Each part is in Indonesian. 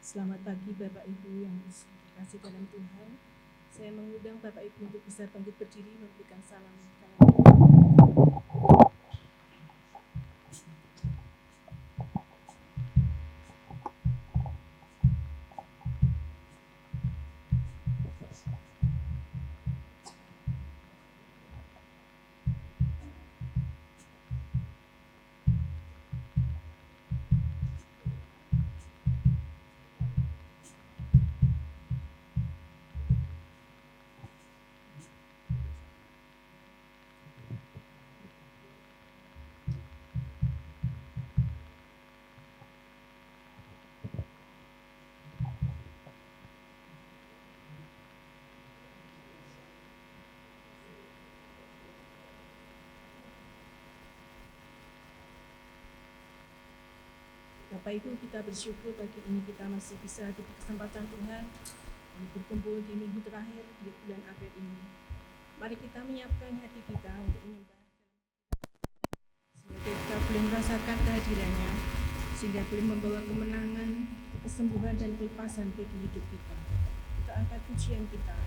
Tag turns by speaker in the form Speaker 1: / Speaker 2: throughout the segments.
Speaker 1: Selamat pagi Bapak Ibu yang dikasih dalam Tuhan. Saya mengundang Bapak Ibu untuk bisa bangkit berdiri memberikan salam. Bapak Ibu, kita bersyukur pagi ini kita masih bisa diberi kesempatan Tuhan untuk berkumpul di minggu terakhir di bulan April ini. Mari kita menyiapkan hati kita untuk menyembah, sehingga kita boleh merasakan kehadirannya, sehingga boleh membawa kemenangan, kesembuhan dan kelepasan bagi hidup kita. Kita angkat pujian kita.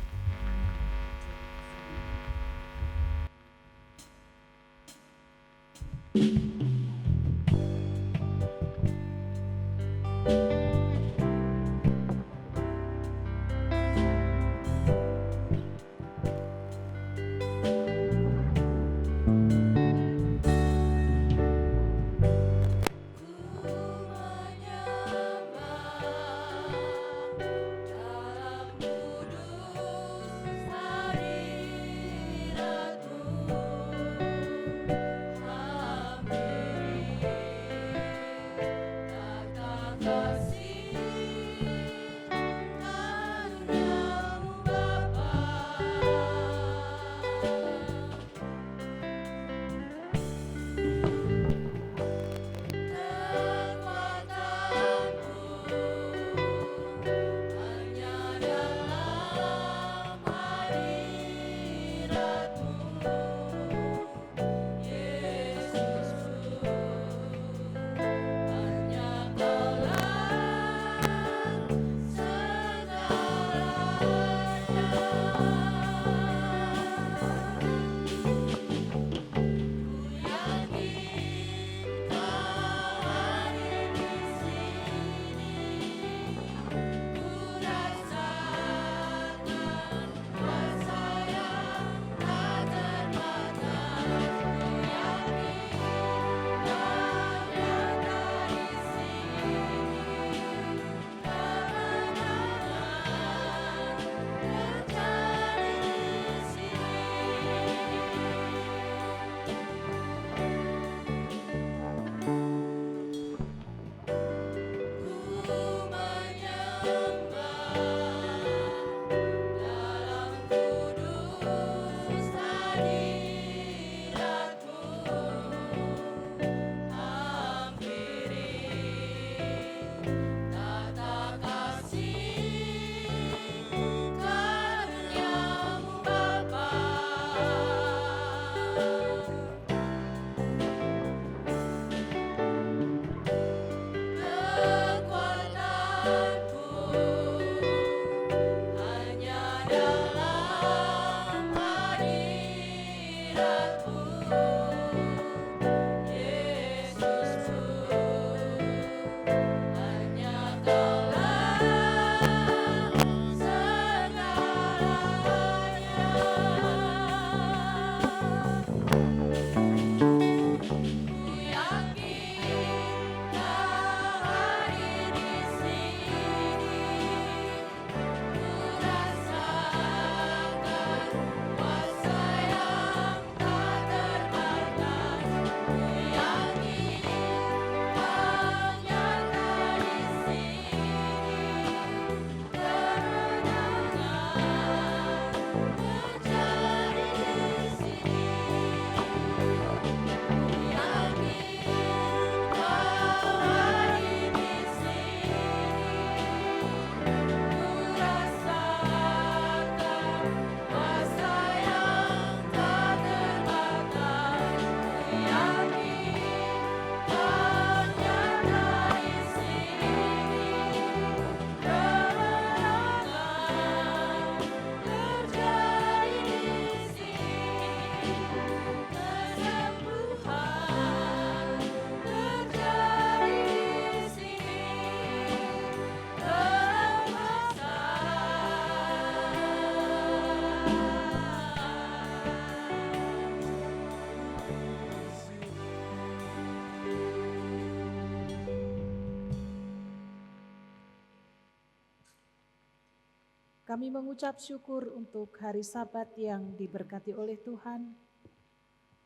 Speaker 2: Kami mengucap syukur untuk hari Sabat yang diberkati oleh Tuhan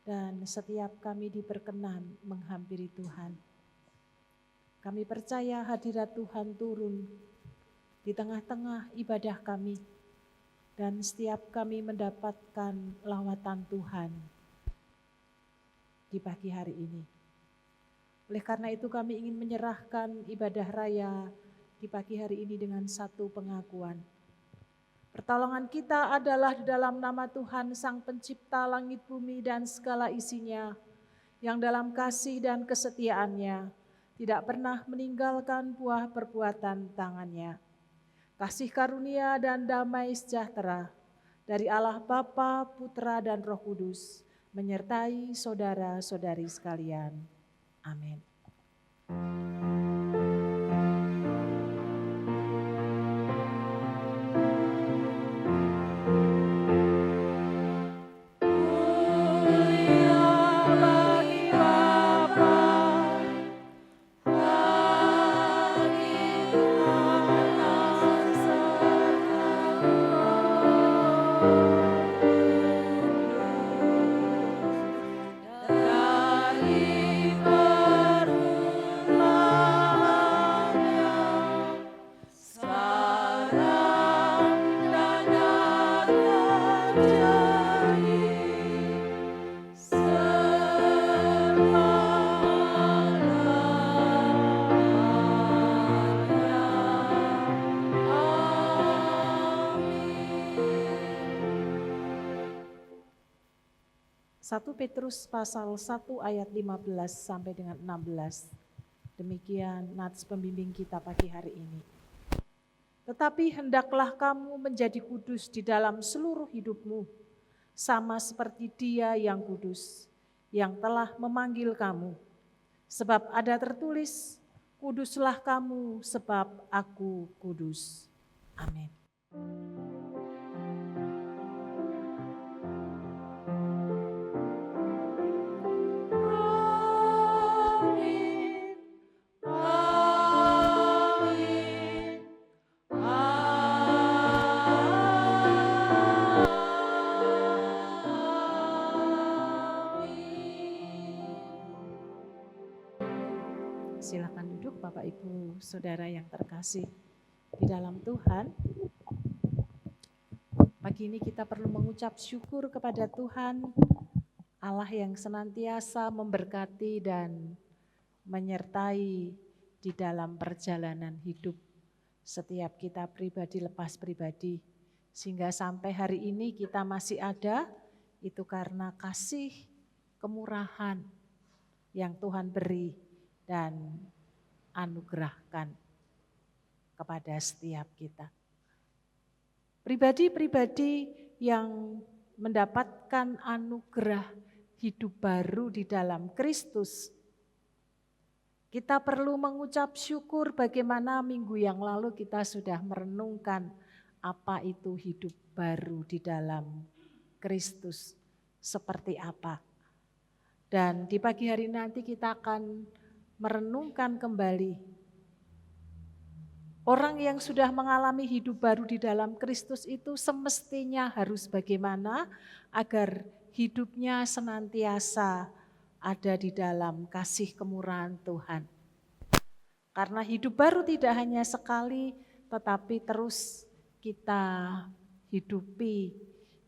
Speaker 2: dan setiap kami diperkenan menghampiri Tuhan. Kami percaya hadirat Tuhan turun di tengah-tengah ibadah kami dan setiap kami mendapatkan lawatan Tuhan di pagi hari ini. Oleh karena itu kami ingin menyerahkan ibadah raya di pagi hari ini dengan satu pengakuan. Pertolongan kita adalah di dalam nama Tuhan Sang Pencipta langit bumi dan segala isinya, yang dalam kasih dan kesetiaannya tidak pernah meninggalkan buah perbuatan tangannya. Kasih karunia dan damai sejahtera dari Allah Bapa, Putra dan Roh Kudus menyertai saudara-saudari sekalian. Amin. Satu Petrus pasal 1 ayat 15 sampai dengan 16. Demikian nats pembimbing kita pagi hari ini. Tetapi hendaklah kamu menjadi kudus di dalam seluruh hidupmu, sama seperti Dia yang kudus, yang telah memanggil kamu. Sebab ada tertulis, kuduslah kamu sebab aku kudus. Amin. Silakan duduk Bapak Ibu Saudara yang terkasih di dalam Tuhan. Pagi ini kita perlu mengucap syukur kepada Tuhan, Allah yang senantiasa memberkati dan menyertai di dalam perjalanan hidup setiap kita pribadi lepas pribadi. Sehingga sampai hari ini kita masih ada, itu karena kasih kemurahan yang Tuhan beri dan anugerahkan kepada setiap kita. Pribadi-pribadi yang mendapatkan anugerah hidup baru di dalam Kristus, kita perlu mengucap syukur bagaimana minggu yang lalu kita sudah merenungkan apa itu hidup baru di dalam Kristus, seperti apa. Dan di pagi hari nanti kita akan merenungkan kembali orang yang sudah mengalami hidup baru di dalam Kristus itu semestinya harus bagaimana agar hidupnya senantiasa ada di dalam kasih kemurahan Tuhan. Karena hidup baru tidak hanya sekali tetapi terus kita hidupi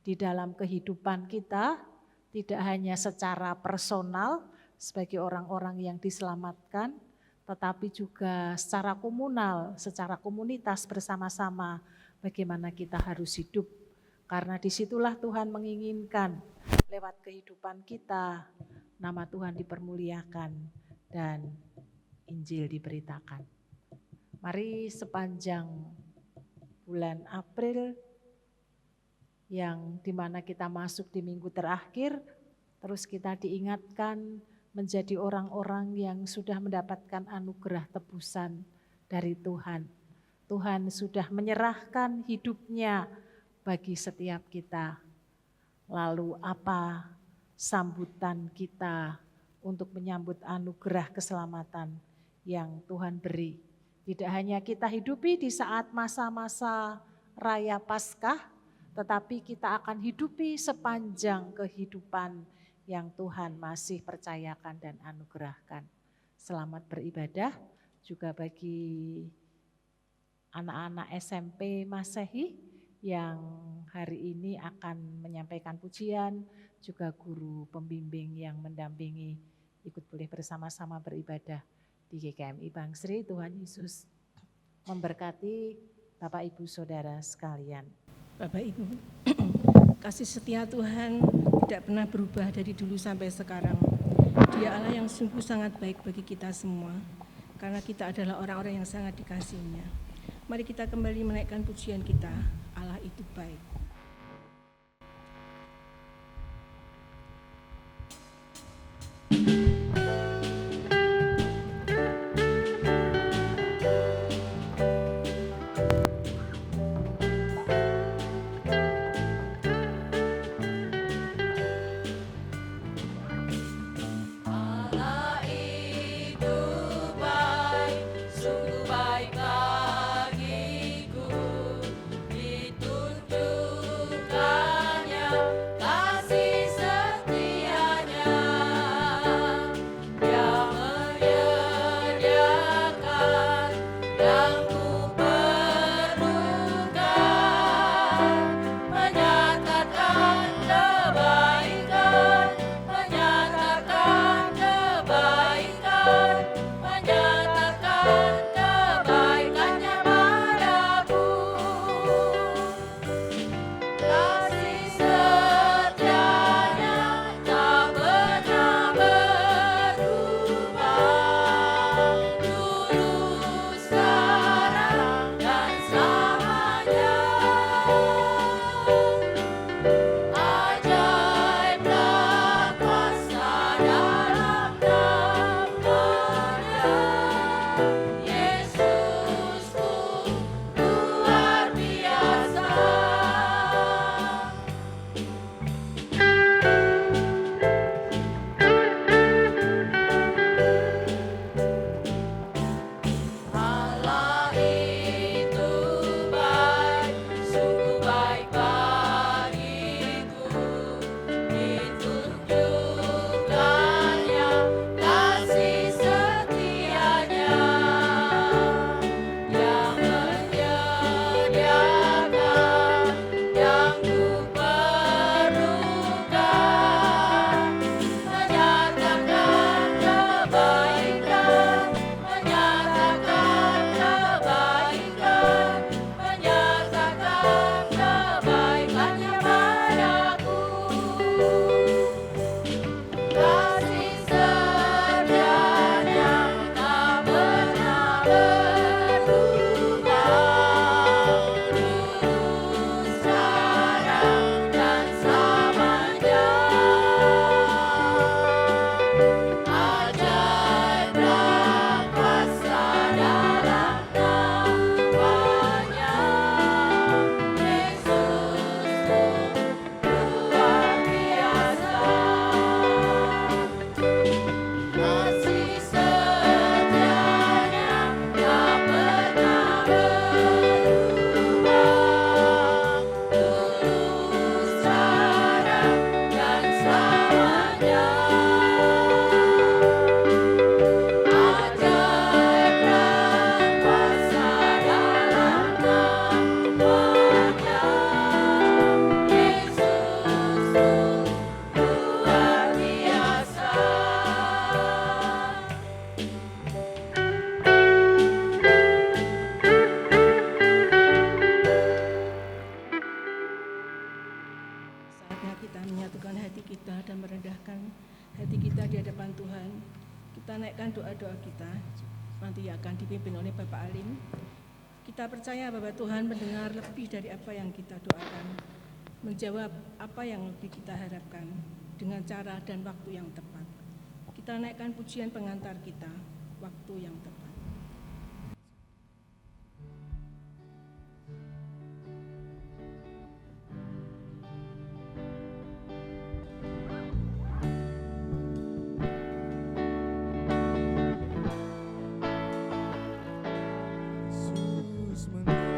Speaker 2: di dalam kehidupan kita, tidak hanya secara personal sebagai orang-orang yang diselamatkan, tetapi juga secara komunal, secara komunitas bersama-sama bagaimana kita harus hidup. Karena disitulah Tuhan menginginkan lewat kehidupan kita, nama Tuhan dipermuliakan dan Injil diberitakan. Mari sepanjang bulan April yang dimana kita masuk di minggu terakhir, terus kita diingatkan menjadi orang-orang yang sudah mendapatkan anugerah tebusan dari Tuhan. Tuhan sudah menyerahkan hidupnya bagi setiap kita. Lalu apa sambutan kita untuk menyambut anugerah keselamatan yang Tuhan beri? Tidak hanya kita hidupi di saat masa-masa Raya Paskah, tetapi kita akan hidupi sepanjang kehidupan yang Tuhan masih percayakan dan anugerahkan. Selamat beribadah juga bagi anak-anak SMP Masehi yang hari ini akan menyampaikan pujian, juga guru pembimbing yang mendampingi ikut boleh bersama-sama beribadah di GKMI Bangsri. Tuhan Yesus memberkati Bapak Ibu Saudara sekalian.
Speaker 1: Bapak Ibu, kasih setia Tuhan tidak pernah berubah dari dulu sampai sekarang. Dia Allah yang sungguh sangat baik bagi kita semua, karena kita adalah orang-orang yang sangat dikasihinya. Mari kita kembali menaikkan pujian kita, Allah itu baik. Doa-doa kita nanti akan dipimpin oleh Bapak Alim. Kita percaya bahwa Tuhan mendengar lebih dari apa yang kita doakan, menjawab apa yang lebih kita harapkan dengan cara dan waktu yang tepat. Kita naikkan pujian pengantar kita, waktu yang tepat.
Speaker 3: Yesus mendengar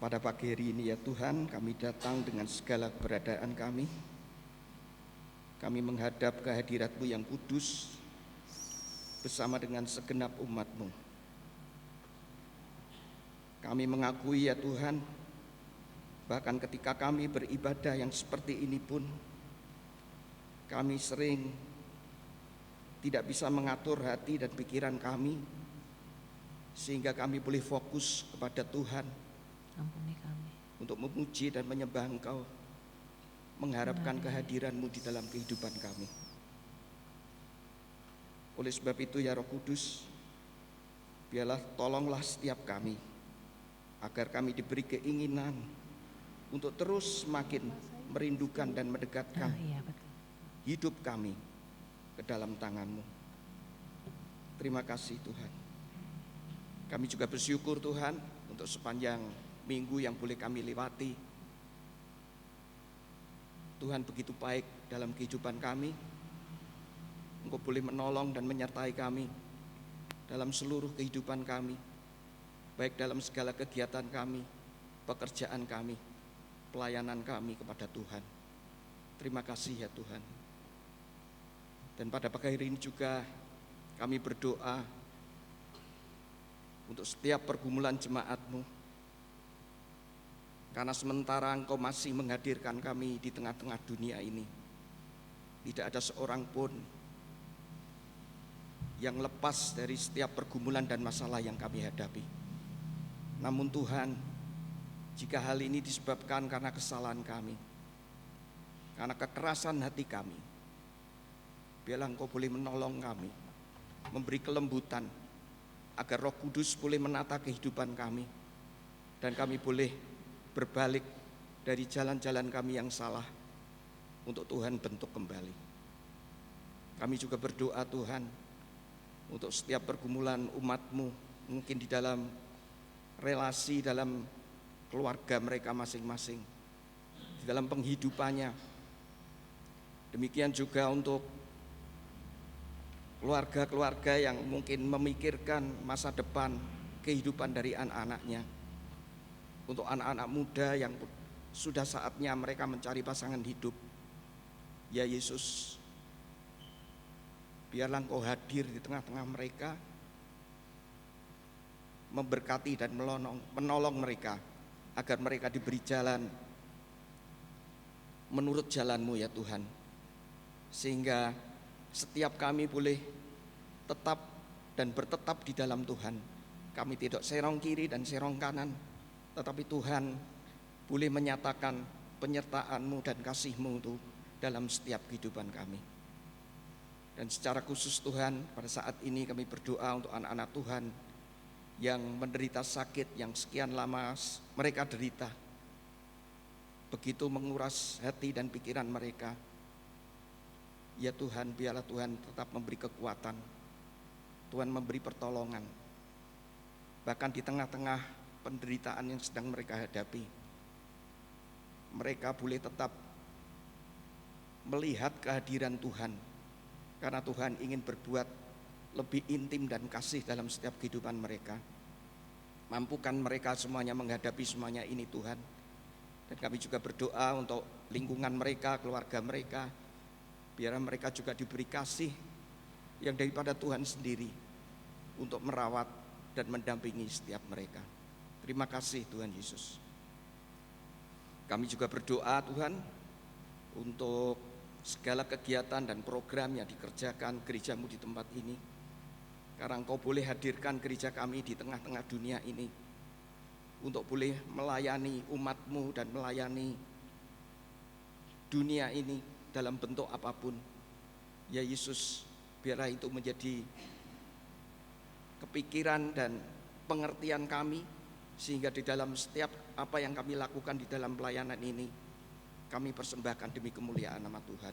Speaker 3: Pada pagi hari ini ya Tuhan, kami datang dengan segala keberadaan kami. Kami menghadap kehadirat-Mu yang kudus bersama dengan segenap umat-Mu. Kami mengakui ya Tuhan, bahkan ketika kami beribadah yang seperti ini pun, kami sering tidak bisa mengatur hati dan pikiran kami, sehingga kami boleh fokus kepada Tuhan.
Speaker 2: Ampuni kami.
Speaker 3: Untuk memuji dan menyembah Engkau, mengharapkan kehadiran-Mu di dalam kehidupan kami. Oleh sebab itu ya Roh Kudus, biarlah tolonglah setiap kami, agar kami diberi keinginan untuk terus semakin merindukan dan mendekatkan hidup kami ke dalam tangan-Mu. Terima kasih Tuhan. Kami juga bersyukur Tuhan untuk sepanjang minggu yang boleh kami lewati. Tuhan begitu baik dalam kehidupan kami. Engkau boleh menolong dan menyertai kami dalam seluruh kehidupan kami, baik dalam segala kegiatan kami, pekerjaan kami, pelayanan kami kepada Tuhan. Terima kasih ya Tuhan. Dan pada pagi hari ini juga kami berdoa untuk setiap pergumulan jemaat-Mu, karena sementara Engkau masih menghadirkan kami di tengah-tengah dunia ini, tidak ada seorang pun yang lepas dari setiap pergumulan dan masalah yang kami hadapi. Namun Tuhan, jika hal ini disebabkan karena kesalahan kami, karena kekerasan hati kami, biarlah Engkau boleh menolong kami, memberi kelembutan, agar Roh Kudus boleh menata kehidupan kami, dan kami boleh berbalik dari jalan-jalan kami yang salah untuk Tuhan bentuk kembali. Kami juga berdoa Tuhan untuk setiap pergumulan umat-Mu, mungkin di dalam relasi, dalam keluarga mereka masing-masing, di dalam penghidupannya. Demikian juga untuk keluarga-keluarga yang mungkin memikirkan masa depan kehidupan dari anak-anaknya. Untuk anak-anak muda yang sudah saatnya mereka mencari pasangan hidup, ya Yesus, biarlah Engkau hadir di tengah-tengah mereka, memberkati dan menolong mereka, agar mereka diberi jalan menurut jalan-Mu ya Tuhan. Sehingga setiap kami boleh tetap dan bertetap di dalam Tuhan. Kami tidak serong kiri dan serong kanan, tetapi Tuhan boleh menyatakan penyertaan-Mu dan kasih-Mu itu dalam setiap kehidupan kami. Dan secara khusus Tuhan, pada saat ini kami berdoa untuk anak-anak Tuhan yang menderita sakit yang sekian lama mereka derita, begitu menguras hati dan pikiran mereka. Ya Tuhan, biarlah Tuhan tetap memberi kekuatan, Tuhan memberi pertolongan, bahkan di tengah-tengah penderitaan yang sedang mereka hadapi, mereka boleh tetap melihat kehadiran Tuhan, karena Tuhan ingin berbuat lebih intim dan kasih dalam setiap kehidupan mereka. Mampukan mereka semuanya menghadapi semuanya ini Tuhan. Dan kami juga berdoa untuk lingkungan mereka, keluarga mereka, biar mereka juga diberi kasih yang daripada Tuhan sendiri untuk merawat dan mendampingi setiap mereka. Terima kasih Tuhan Yesus. Kami juga berdoa Tuhan untuk segala kegiatan dan program yang dikerjakan gereja-Mu di tempat ini. Karena Engkau boleh hadirkan gereja kami di tengah-tengah dunia ini untuk boleh melayani umat-Mu dan melayani dunia ini dalam bentuk apapun. Ya Yesus, biarlah itu menjadi kepikiran dan pengertian kami, sehingga di dalam setiap apa yang kami lakukan di dalam pelayanan ini, kami persembahkan demi kemuliaan nama Tuhan.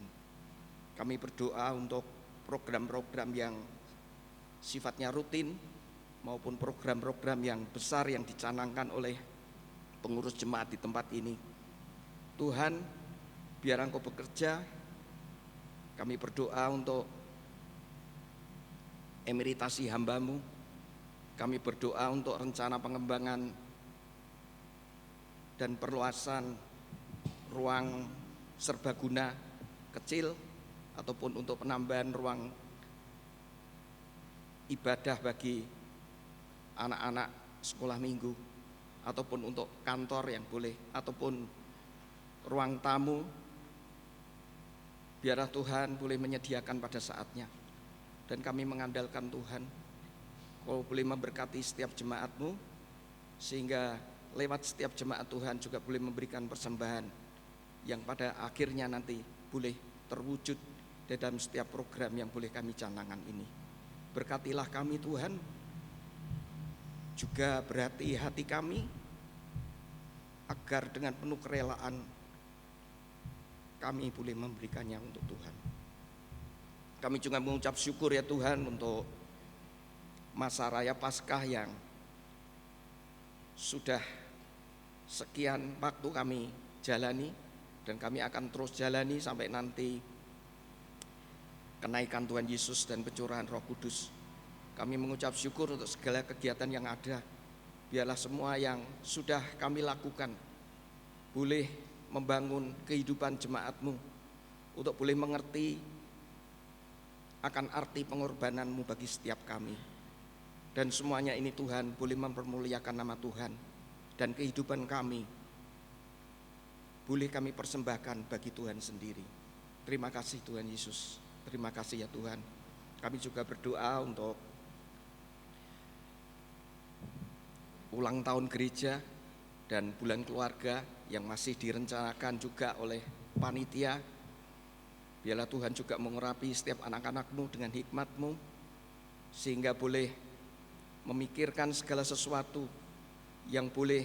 Speaker 3: Kami berdoa untuk program-program yang sifatnya rutin maupun program-program yang besar yang dicanangkan oleh pengurus jemaat di tempat ini. Tuhan, biar Engkau bekerja. Kami berdoa untuk emeritasi hamba-Mu. Kami berdoa untuk rencana pengembangan dan perluasan ruang serbaguna kecil ataupun untuk penambahan ruang ibadah bagi anak-anak sekolah minggu ataupun untuk kantor yang boleh ataupun ruang tamu, biarlah Tuhan boleh menyediakan pada saatnya. Dan kami mengandalkan Tuhan, Kau boleh memberkati setiap jemaat-Mu, sehingga lewat setiap jemaat Tuhan juga boleh memberikan persembahan yang pada akhirnya nanti boleh terwujud di dalam setiap program yang boleh kami canangkan ini. Berkatilah kami Tuhan, juga berhati hati kami, agar dengan penuh kerelaan kami boleh memberikannya untuk Tuhan. Kami juga mengucap syukur ya Tuhan untuk masa raya Paskah yang sudah sekian waktu kami jalani, dan kami akan terus jalani sampai nanti kenaikan Tuhan Yesus dan pencurahan Roh Kudus. Kami mengucap syukur untuk segala kegiatan yang ada. Biarlah semua yang sudah kami lakukan boleh membangun kehidupan jemaat-Mu, untuk boleh mengerti akan arti pengorbanan-Mu bagi setiap kami. Dan semuanya ini Tuhan boleh mempermuliakan nama Tuhan, dan kehidupan kami boleh kami persembahkan bagi Tuhan sendiri. Terima kasih Tuhan Yesus, terima kasih ya Tuhan. Kami juga berdoa untuk ulang tahun gereja dan bulan keluarga yang masih direncanakan juga oleh panitia. Biarlah Tuhan juga mengurapi setiap anak-anak-Mu dengan hikmat-Mu, sehingga boleh memikirkan segala sesuatu yang boleh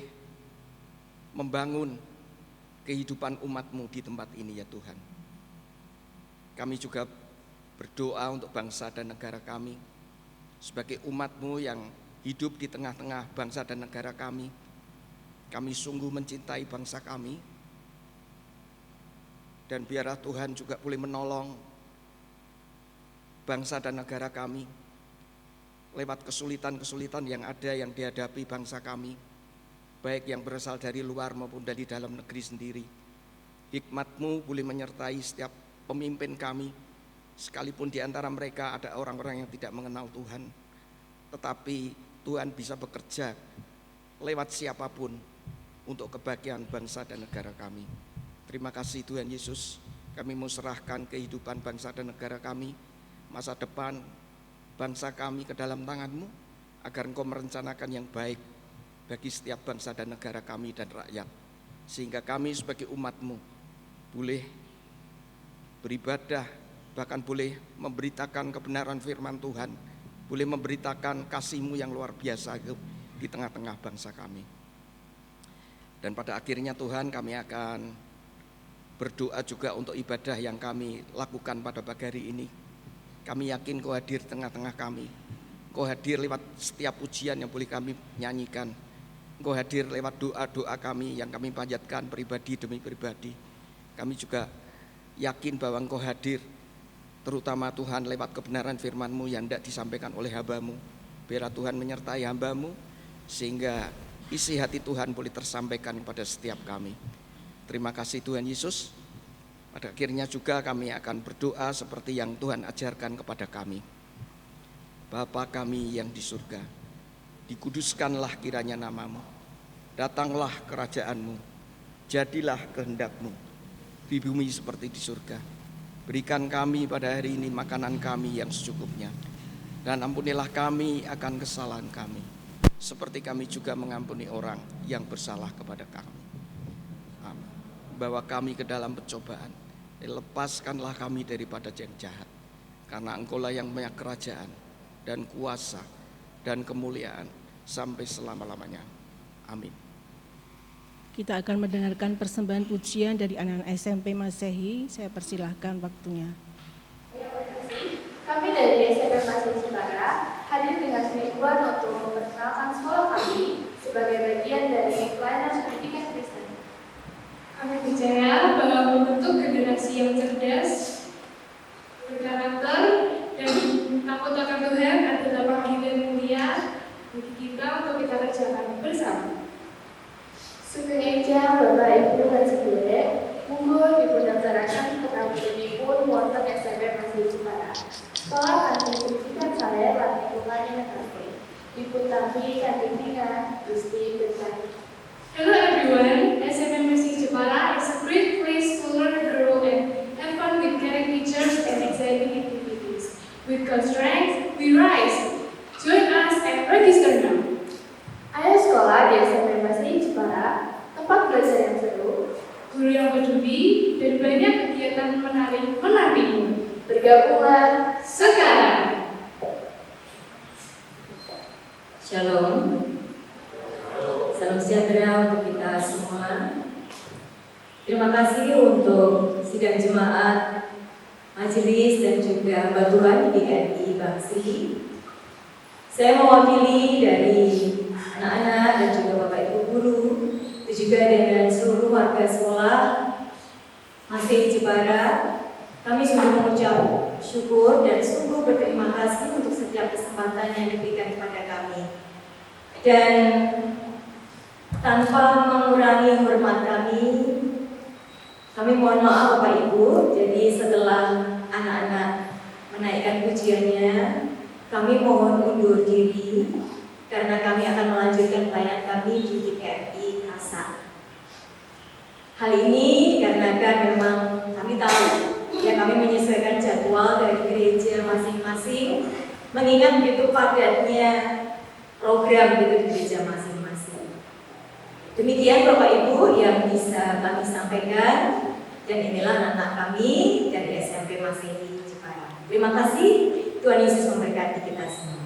Speaker 3: membangun kehidupan umat-Mu di tempat ini ya Tuhan. Kami juga berdoa untuk bangsa dan negara kami, sebagai umat-Mu yang hidup di tengah-tengah bangsa dan negara kami. Kami sungguh mencintai bangsa kami, dan biarlah Tuhan juga boleh menolong bangsa dan negara kami lewat kesulitan-kesulitan yang ada yang dihadapi bangsa kami, baik yang berasal dari luar maupun dari dalam negeri sendiri. Hikmat-Mu boleh menyertai setiap pemimpin kami, sekalipun di antara mereka ada orang-orang yang tidak mengenal Tuhan, tetapi Tuhan bisa bekerja lewat siapapun untuk kebahagiaan bangsa dan negara kami. Terima kasih Tuhan Yesus. Kami mau serahkan kehidupan bangsa dan negara kami, masa depan bangsa kami ke dalam tangan-Mu, agar Engkau merencanakan yang baik bagi setiap bangsa dan negara kami dan rakyat, sehingga kami sebagai umat-Mu boleh beribadah, bahkan boleh memberitakan kebenaran firman Tuhan, boleh memberitakan kasih-Mu yang luar biasa di tengah-tengah bangsa kami. Dan pada akhirnya Tuhan, kami akan berdoa juga untuk ibadah yang kami lakukan pada pagi hari ini. Kami yakin Kau hadir tengah-tengah kami. Kau hadir lewat setiap pujian yang boleh kami nyanyikan. Kau hadir lewat doa-doa kami yang kami panjatkan pribadi demi pribadi. Kami juga yakin bahwa Engkau hadir, terutama Tuhan lewat kebenaran firman-Mu yang hendak disampaikan oleh hamba-Mu. Biarlah Tuhan menyertai hamba-Mu, sehingga isi hati Tuhan boleh tersampaikan kepada setiap kami. Terima kasih Tuhan Yesus. Pada akhirnya juga kami akan berdoa seperti yang Tuhan ajarkan kepada kami. Bapa kami yang di surga, dikuduskanlah kiranya nama-Mu. Datanglah kerajaan-Mu, jadilah kehendak-Mu di bumi seperti di surga. Berikan kami pada hari ini makanan kami yang secukupnya, dan ampunilah kami akan kesalahan kami, seperti kami juga mengampuni orang yang bersalah kepada kami. Amin. Bawa kami ke dalam pencobaan, lepaskanlah kami daripada yang jahat, karena Engkau-lah yang punya kerajaan dan kuasa dan kemuliaan sampai selama-lamanya. Amin.
Speaker 1: Kita akan mendengarkan persembahan pujian dari anak-anak SMP Masehi. Saya persilahkan waktunya.
Speaker 4: Kami dari SMP Masehi Cipara hadir dengan kerinduan untuk memperkenalkan sekolah kami sebagai bagian dari pelayanan pendidikan Kristen.
Speaker 5: Kami percaya bahwa membentuk generasi yang cerdas, berkarakter, dan takut akan Tuhan adalah panggilan mulia bagi kita untuk kita kerjakan bersama.
Speaker 4: Segereja Bapak Ibu dan Saudara, monggo dipundhaftaraken keprabédanipun wonten SMP Masjid Jepara. Sekolah kanthi pendidikan saya lan lingkungan negara. Diputampi kanthi dengan Gusti Berkati.
Speaker 5: Hello everyone, SMMC Jepara is a great place to learn, grow, and have fun with caring teachers and exciting activities. With God's strength, we rise. Join us and register now.
Speaker 4: Ayo sekolah di SMP Masjid Jepara, tempat belajar yang seru,
Speaker 5: Guru yang peduli, dan banyak kegiatan menarik menantimu.
Speaker 4: bergabunglah
Speaker 5: Sekarang,
Speaker 6: Shalom. Salam sejahtera untuk kita semua. Terima kasih untuk sidang jemaat, majelis dan juga hamba Tuhan di GKI Bangsri. Saya mewakili dari anak-anak dan juga Bapak Ibu guru, itu juga dengan seluruh warga sekolah Masjid Jepara. Kami sungguh mengucap syukur dan sungguh berterima kasih untuk setiap kesempatan yang diberikan kepada kami. Dan tanpa mengurangi hormat kami mohon maaf Bapak Ibu. Jadi setelah anak-anak menaikkan pujiannya, kami mohon undur diri karena kami akan melanjutkan pelayanan kami di GKI Kasa. Hal ini dikarenakan memang kami tahu ya, kami menyesuaikan jadwal dari gereja masing-masing, mengingat begitu padatnya program gitu di gereja masing-masing. Demikian Bapak Ibu yang bisa kami sampaikan, dan inilah anak kami dari SMP Masehi Jepara. Terima kasih, Tuhan Yesus memberkati kita semua.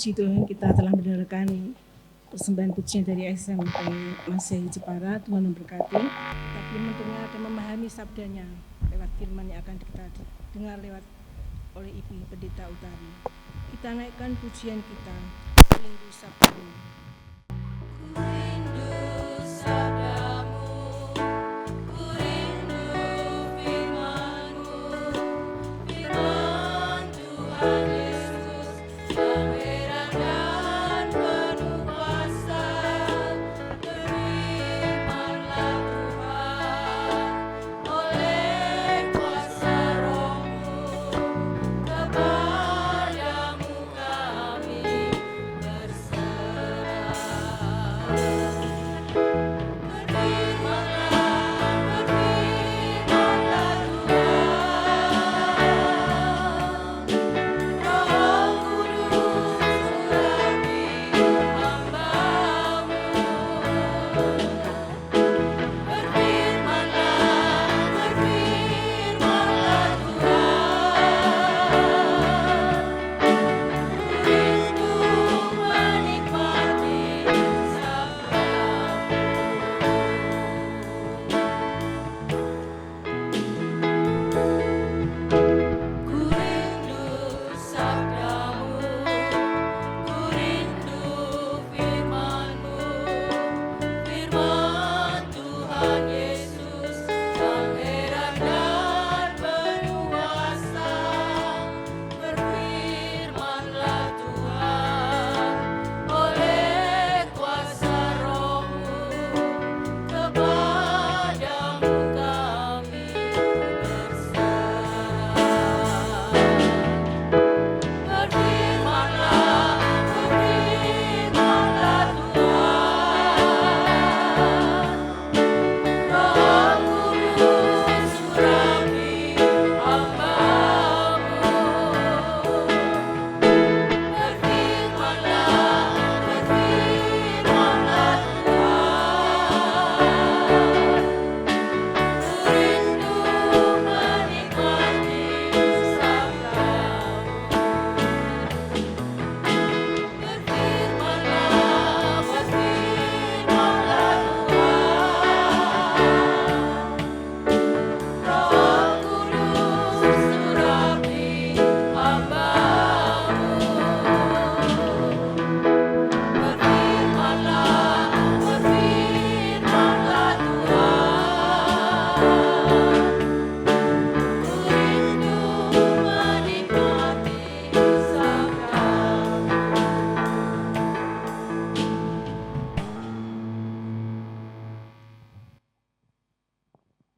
Speaker 1: Puji Tuhan, kita telah mendengarkan persembahan pujian dari SMP Masehi Jepara. Tuhan memberkati. Kita belum mendengar dan memahami sabdanya lewat firman yang akan kita dengar lewat oleh Ibu Pendeta Utari. Kita naikkan pujian kita, Rindu Sabdamu.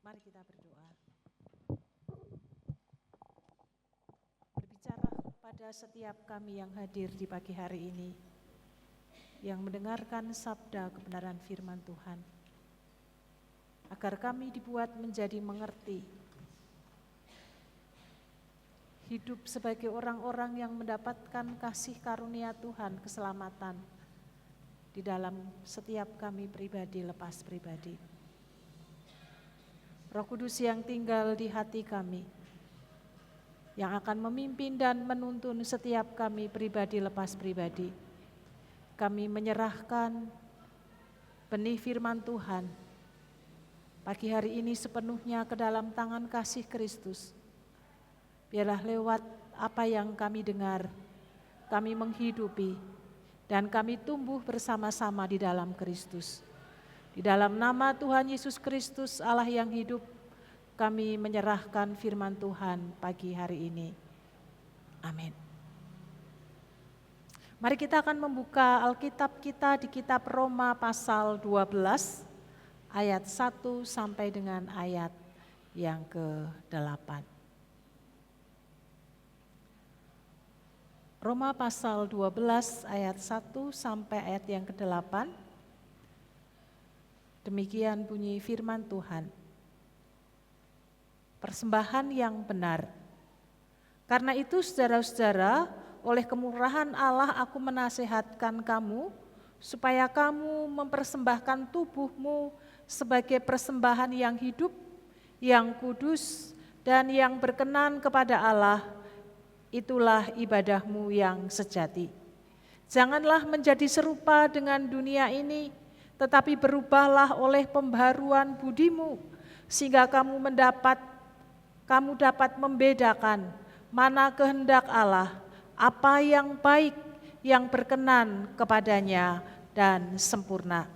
Speaker 2: Mari kita berdoa. Berbicara pada setiap kami yang hadir di pagi hari ini, yang mendengarkan sabda kebenaran firman Tuhan, agar kami dibuat menjadi mengerti, hidup sebagai orang-orang yang mendapatkan kasih karunia Tuhan, keselamatan di dalam setiap kami pribadi lepas pribadi. Roh Kudus yang tinggal di hati kami, yang akan memimpin dan menuntun setiap kami pribadi lepas pribadi. Kami menyerahkan benih firman Tuhan pagi hari ini sepenuhnya ke dalam tangan kasih Kristus. Biarlah lewat apa yang kami dengar, kami menghidupi dan kami tumbuh bersama-sama di dalam Kristus. Di dalam nama Tuhan Yesus Kristus, Allah yang hidup, kami menyerahkan firman Tuhan pagi hari ini. Amin. Mari kita akan membuka Alkitab kita di kitab Roma pasal 12 ayat 1 sampai dengan ayat yang ke-8. Roma pasal 12 ayat 1 sampai ayat yang ke-8. Demikian bunyi firman Tuhan. Persembahan yang benar. Karena itu saudara-saudara, oleh kemurahan Allah aku menasihatkan kamu, supaya kamu mempersembahkan tubuhmu sebagai persembahan yang hidup, yang kudus, dan yang berkenan kepada Allah. Itulah ibadahmu yang sejati. Janganlah menjadi serupa dengan dunia ini, tetapi berubahlah oleh pembaharuan budimu, sehingga kamu dapat membedakan mana kehendak Allah, apa yang baik, yang berkenan kepadanya dan sempurna.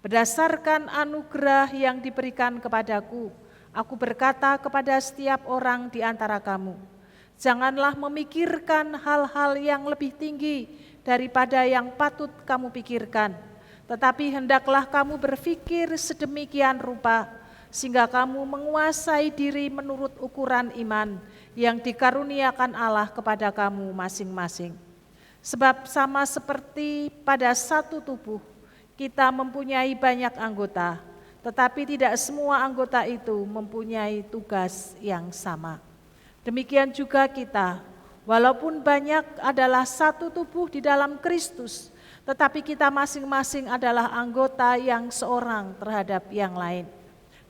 Speaker 2: Berdasarkan anugerah yang diberikan kepadaku, aku berkata kepada setiap orang di antara kamu, janganlah memikirkan hal-hal yang lebih tinggi daripada yang patut kamu pikirkan, tetapi hendaklah kamu berpikir sedemikian rupa, sehingga kamu menguasai diri menurut ukuran iman yang dikaruniakan Allah kepada kamu masing-masing. Sebab sama seperti pada satu tubuh, kita mempunyai banyak anggota, tetapi tidak semua anggota itu mempunyai tugas yang sama. Demikian juga kita, walaupun banyak adalah satu tubuh di dalam Kristus, tetapi kita masing-masing adalah anggota yang seorang terhadap yang lain.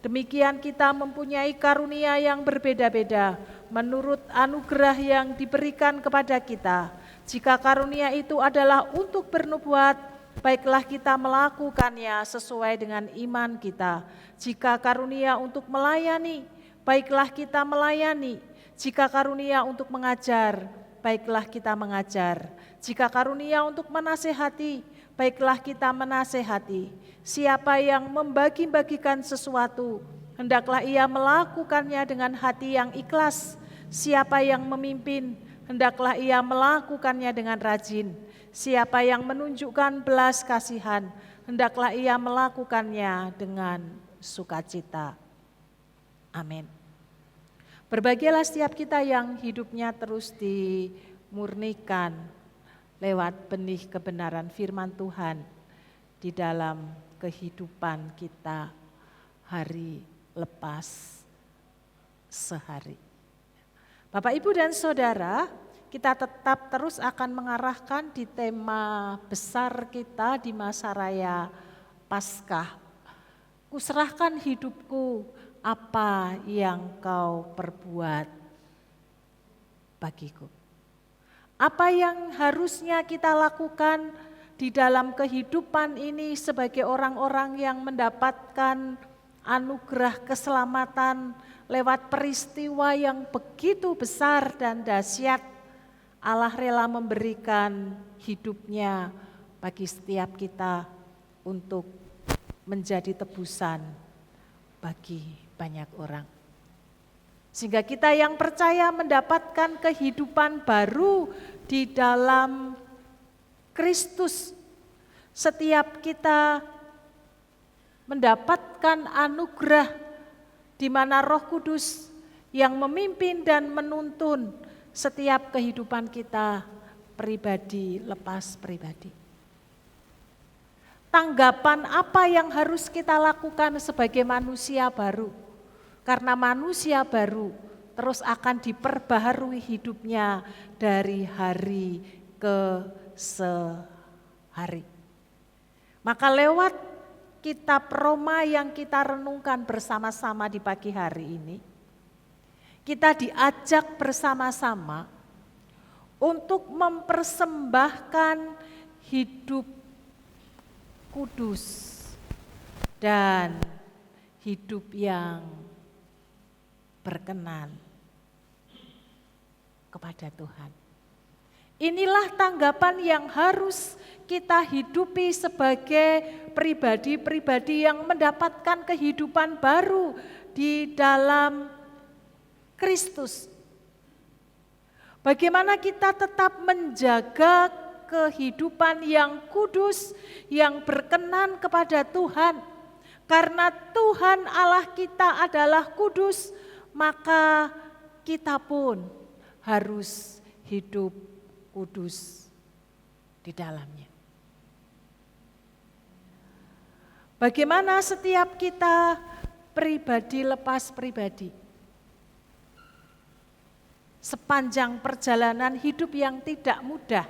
Speaker 2: Demikian kita mempunyai karunia yang berbeda-beda menurut anugerah yang diberikan kepada kita. Jika karunia itu adalah untuk bernubuat, baiklah kita melakukannya sesuai dengan iman kita. Jika karunia untuk melayani, baiklah kita melayani. Jika karunia untuk mengajar, baiklah kita mengajar. Jika karunia untuk menasehati, baiklah kita menasehati. Siapa yang membagi-bagikan sesuatu, hendaklah ia melakukannya dengan hati yang ikhlas. Siapa yang memimpin, hendaklah ia melakukannya dengan rajin. Siapa yang menunjukkan belas kasihan, hendaklah ia melakukannya dengan sukacita. Amin. Berbahagialah setiap kita yang hidupnya terus dimurnikan lewat benih kebenaran firman Tuhan di dalam kehidupan kita hari lepas sehari. Bapak, Ibu, dan Saudara, kita tetap terus akan mengarahkan di tema besar kita di masa raya Paskah. Kuserahkan hidupku, apa yang kau perbuat bagiku. Apa yang harusnya kita lakukan di dalam kehidupan ini sebagai orang-orang yang mendapatkan anugerah keselamatan lewat peristiwa yang begitu besar dan dahsyat. Allah rela memberikan hidupnya bagi setiap kita untuk menjadi tebusan bagi banyak orang. Sehingga kita yang percaya mendapatkan kehidupan baru di dalam Kristus. Setiap kita mendapatkan anugerah di mana Roh Kudus yang memimpin dan menuntun setiap kehidupan kita pribadi lepas pribadi. Tanggapan apa yang harus kita lakukan sebagai manusia baru? Karena manusia baru terus akan diperbaharui hidupnya dari hari ke sehari. Maka lewat kitab Roma yang kita renungkan bersama-sama di pagi hari ini, kita diajak bersama-sama untuk mempersembahkan hidup kudus dan hidup yang berkenan kepada Tuhan. Inilah tanggapan yang harus kita hidupi sebagai pribadi-pribadi yang mendapatkan kehidupan baru di dalam Kristus. Bagaimana kita tetap menjaga kehidupan yang kudus, yang berkenan kepada Tuhan. Karena Tuhan Allah kita adalah kudus, maka kita pun harus hidup kudus di dalamnya. Bagaimana setiap kita pribadi lepas pribadi, sepanjang perjalanan hidup yang tidak mudah,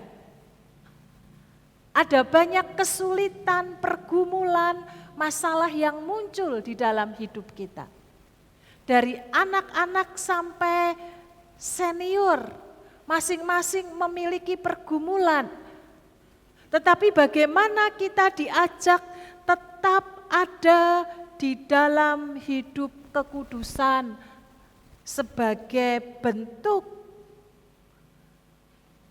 Speaker 2: ada banyak kesulitan, pergumulan, masalah yang muncul di dalam hidup kita. Dari anak-anak sampai senior, masing-masing memiliki pergumulan Tetapi bagaimana kita diajak tetap ada di dalam hidup kekudusan sebagai bentuk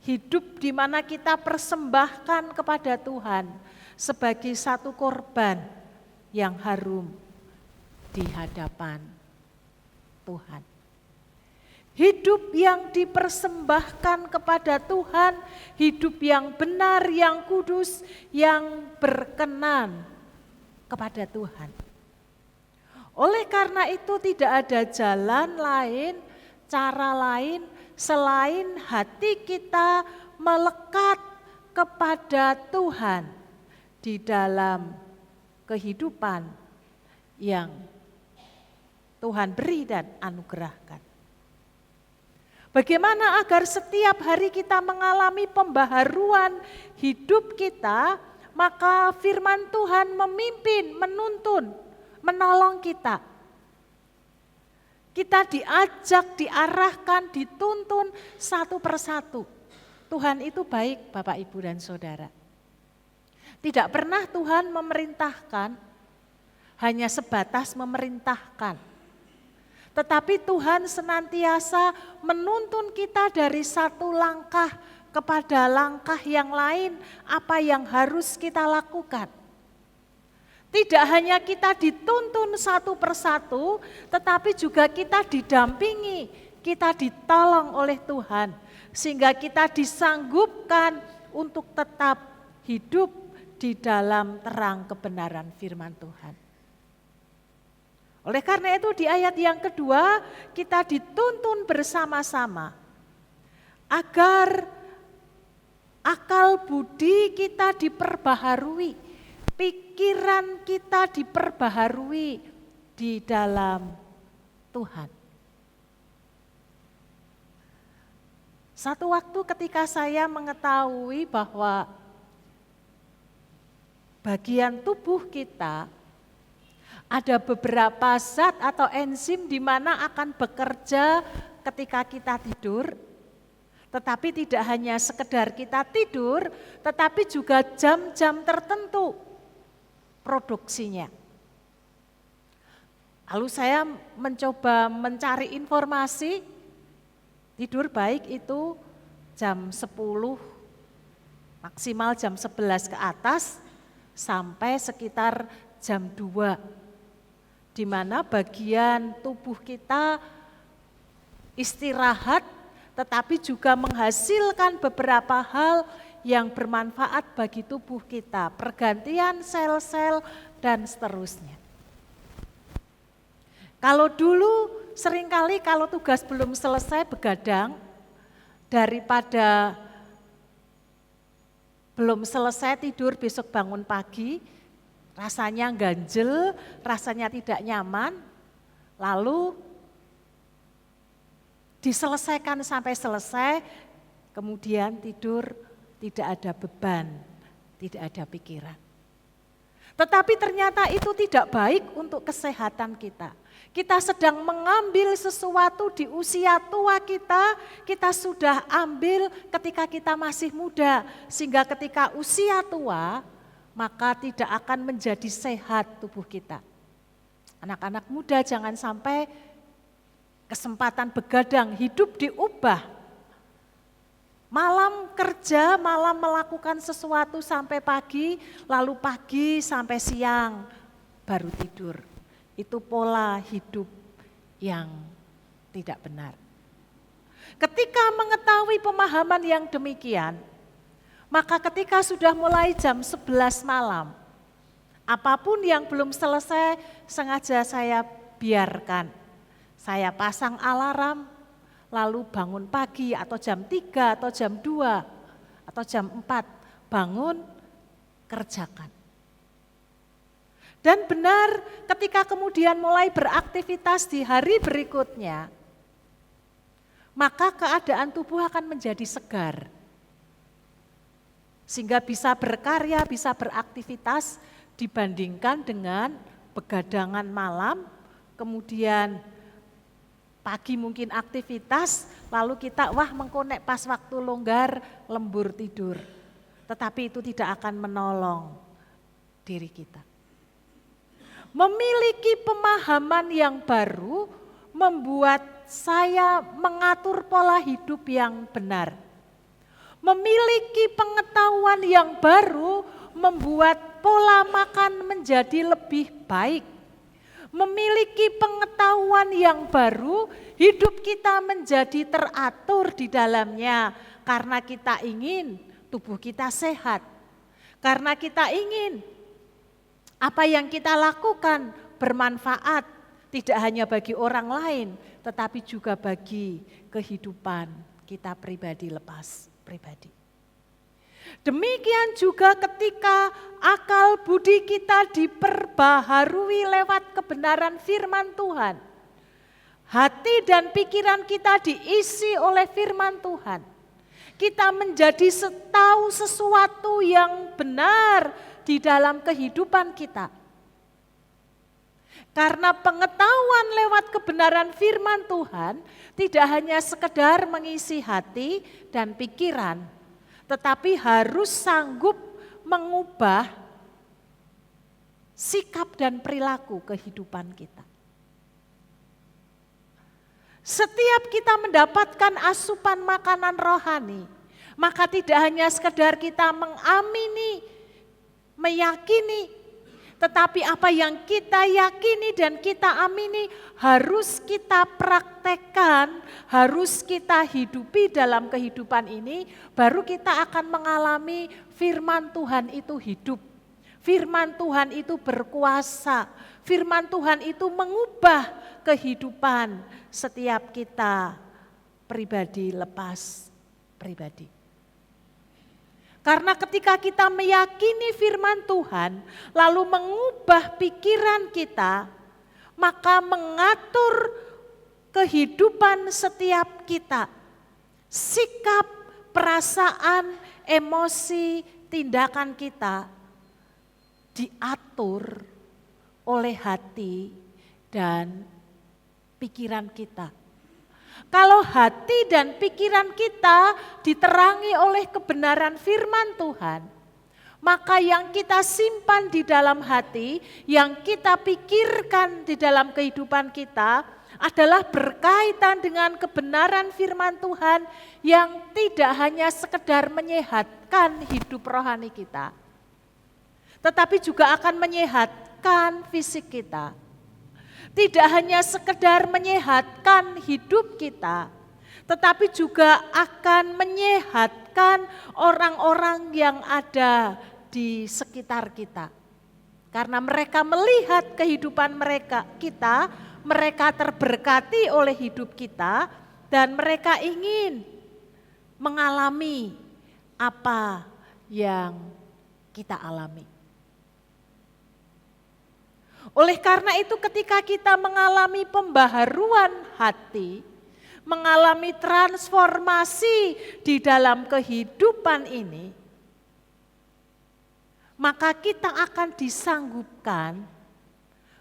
Speaker 2: hidup di mana kita persembahkan kepada Tuhan sebagai satu korban yang harum di hadapan Tuhan. Hidup yang dipersembahkan kepada Tuhan, hidup yang benar, yang kudus, yang berkenan kepada Tuhan. Oleh karena itu tidak ada jalan lain, cara lain selain hati kita melekat kepada Tuhan di dalam kehidupan yang Tuhan beri dan anugerahkan. Bagaimana agar setiap hari kita mengalami pembaharuan hidup kita, maka firman Tuhan memimpin, menuntun, menolong kita. Kita diajak, diarahkan, dituntun satu persatu. Tuhan itu baik, Bapak, Ibu, dan Saudara. Tidak pernah Tuhan memerintahkan, hanya sebatas memerintahkan. Tetapi Tuhan senantiasa menuntun kita dari satu langkah kepada langkah yang lain, apa yang harus kita lakukan. Tidak hanya kita dituntun satu persatu, tetapi juga kita didampingi, kita ditolong oleh Tuhan. Sehingga kita disanggupkan untuk tetap hidup di dalam terang kebenaran firman Tuhan. Oleh karena itu di ayat yang kedua kita dituntun bersama-sama agar akal budi kita diperbaharui, pikiran kita diperbaharui di dalam Tuhan. Satu waktu ketika saya mengetahui bahwa bagian tubuh kita ada beberapa zat atau enzim di mana akan bekerja ketika kita tidur, tetapi tidak hanya sekedar kita tidur, tetapi juga jam-jam tertentu produksinya. Lalu saya mencoba mencari informasi, tidur baik itu jam 10, maksimal jam 11 ke atas, sampai sekitar jam 2. Di mana bagian tubuh kita istirahat tetapi juga menghasilkan beberapa hal yang bermanfaat bagi tubuh kita, pergantian sel-sel dan seterusnya. Kalau dulu seringkali kalau tugas belum selesai begadang, daripada belum selesai tidur besok bangun pagi, rasanya ganjel, rasanya tidak nyaman, lalu diselesaikan sampai selesai, kemudian tidur tidak ada beban, tidak ada pikiran. Tetapi ternyata itu tidak baik untuk kesehatan kita. Kita sedang mengambil sesuatu di usia tua kita sudah ambil ketika kita masih muda, sehingga ketika usia tua, maka tidak akan menjadi sehat tubuh kita. Anak-anak muda jangan sampai kesempatan begadang, hidup diubah. Malam kerja, malam melakukan sesuatu sampai pagi, lalu pagi sampai siang baru tidur. Itu pola hidup yang tidak benar. Ketika mengetahui pemahaman yang demikian, maka ketika sudah mulai jam 11 malam, apapun yang belum selesai sengaja saya biarkan. Saya pasang alarm, lalu bangun pagi atau jam 3 atau jam 2 atau jam 4, bangun, kerjakan. Dan benar ketika kemudian mulai beraktivitas di hari berikutnya, maka keadaan tubuh akan menjadi segar. Sehingga bisa berkarya, bisa beraktivitas dibandingkan dengan begadangan malam, kemudian pagi mungkin aktivitas, lalu kita mengkonek pas waktu longgar, lembur tidur. tetapi itu tidak akan menolong diri kita. Memiliki pemahaman yang baru membuat saya mengatur pola hidup yang benar. Memiliki pengetahuan yang baru membuat pola makan menjadi lebih baik. Memiliki pengetahuan yang baru, hidup kita menjadi teratur di dalamnya karena kita ingin tubuh kita sehat. Karena kita ingin apa yang kita lakukan bermanfaat tidak hanya bagi orang lain tetapi juga bagi kehidupan kita pribadi lepas pribadi. Demikian juga ketika akal budi kita diperbaharui lewat kebenaran firman Tuhan. Hati dan pikiran kita diisi oleh firman Tuhan. Kita menjadi tahu sesuatu yang benar di dalam kehidupan kita. Karena pengetahuan lewat kebenaran firman Tuhan tidak hanya sekedar mengisi hati dan pikiran, tetapi harus sanggup mengubah sikap dan perilaku kehidupan kita. Setiap kita mendapatkan asupan makanan rohani, maka tidak hanya sekedar kita mengamini, meyakini, tetapi apa yang kita yakini dan kita amini harus kita praktekkan, harus kita hidupi dalam kehidupan ini, baru kita akan mengalami firman Tuhan itu hidup. Firman Tuhan itu berkuasa, firman Tuhan itu mengubah kehidupan setiap kita pribadi lepas pribadi. Karena ketika kita meyakini firman Tuhan, lalu mengubah pikiran kita, maka mengatur kehidupan setiap kita. Sikap, perasaan, emosi, tindakan kita diatur oleh hati dan pikiran kita. Kalau hati dan pikiran kita diterangi oleh kebenaran firman Tuhan, maka yang kita simpan di dalam hati, yang kita pikirkan di dalam kehidupan kita adalah berkaitan dengan kebenaran firman Tuhan yang tidak hanya sekedar menyehatkan hidup rohani kita, tetapi juga akan menyehatkan fisik kita. Tidak hanya sekedar menyehatkan hidup kita, tetapi juga akan menyehatkan orang-orang yang ada di sekitar kita. Karena mereka melihat kehidupan mereka terberkati oleh hidup kita, dan mereka ingin mengalami apa yang kita alami. Oleh karena itu ketika kita mengalami pembaharuan hati, mengalami transformasi di dalam kehidupan ini, maka kita akan disanggupkan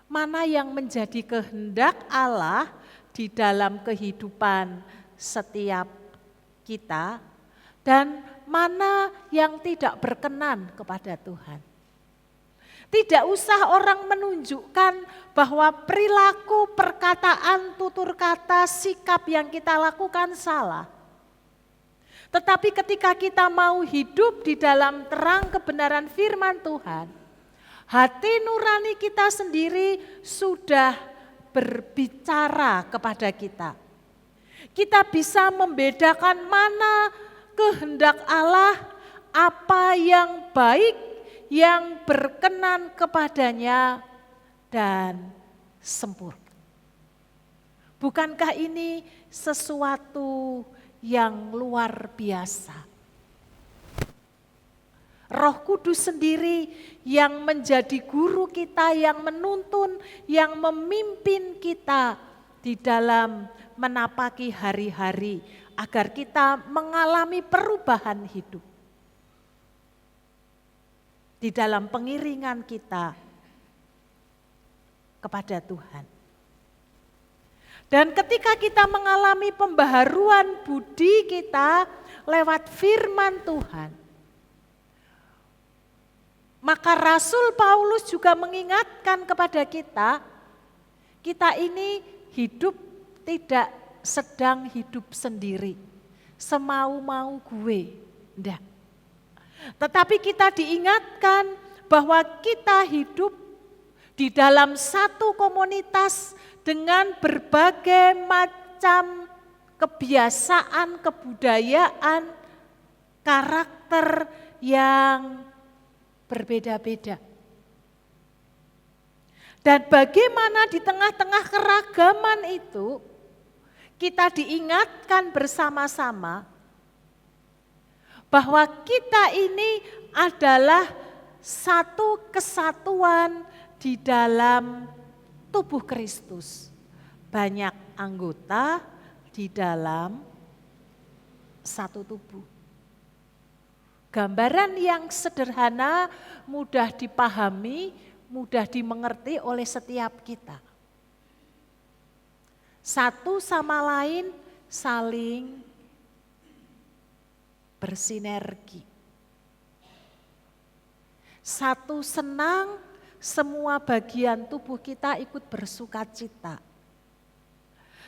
Speaker 2: mana yang menjadi kehendak Allah di dalam kehidupan setiap kita dan mana yang tidak berkenan kepada Tuhan. Tidak usah orang menunjukkan bahwa perilaku, perkataan, tutur kata, sikap yang kita lakukan salah. Tetapi ketika kita mau hidup di dalam terang kebenaran firman Tuhan, hati nurani kita sendiri sudah berbicara kepada kita. Kita bisa membedakan mana kehendak Allah, apa yang baik, yang berkenan kepadanya dan sempurna. Bukankah ini sesuatu yang luar biasa? Roh Kudus sendiri yang menjadi guru kita, yang menuntun, yang memimpin kita di dalam menapaki hari-hari agar kita mengalami perubahan hidup. Di dalam pengiringan kita kepada Tuhan. Dan ketika kita mengalami pembaharuan budi kita lewat firman Tuhan, Maka Rasul Paulus juga mengingatkan kepada kita ini hidup tidak sedang hidup sendiri, semau-mau gue, enggak. Tetapi kita diingatkan bahwa kita hidup di dalam satu komunitas dengan berbagai macam kebiasaan, kebudayaan, karakter yang berbeda-beda. Dan bagaimana di tengah-tengah keragaman itu kita diingatkan bersama-sama bahwa kita ini adalah satu kesatuan di dalam tubuh Kristus. Banyak anggota di dalam satu tubuh. Gambaran yang sederhana, mudah dipahami, mudah dimengerti oleh setiap kita. Satu sama lain saling bersinergi. Satu senang, semua bagian tubuh kita ikut bersukacita.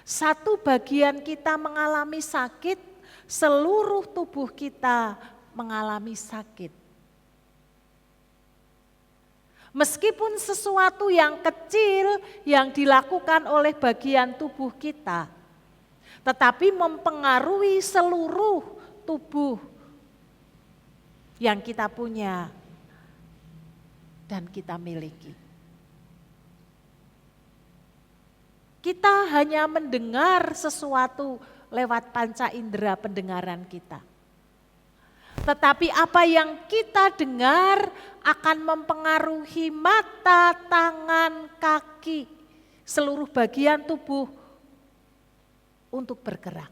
Speaker 2: Satu bagian kita mengalami sakit, seluruh tubuh kita mengalami sakit. Meskipun sesuatu yang kecil yang dilakukan oleh bagian tubuh kita, tetapi mempengaruhi seluruh tubuh yang kita punya dan kita miliki. Kita hanya mendengar sesuatu lewat panca indera pendengaran kita. Tetapi apa yang kita dengar akan mempengaruhi mata, tangan, kaki, seluruh bagian tubuh untuk bergerak.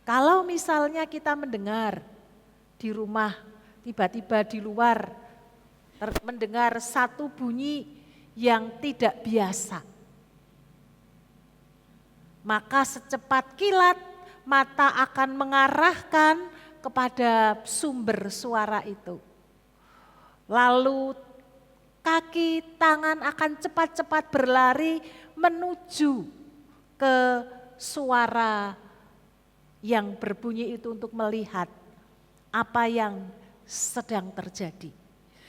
Speaker 2: Kalau misalnya kita mendengar di rumah, tiba-tiba di luar mendengar satu bunyi yang tidak biasa, maka secepat kilat mata akan mengarahkan kepada sumber suara itu. Lalu kaki, tangan akan cepat-cepat berlari menuju ke suara yang berbunyi itu untuk melihat apa yang sedang terjadi.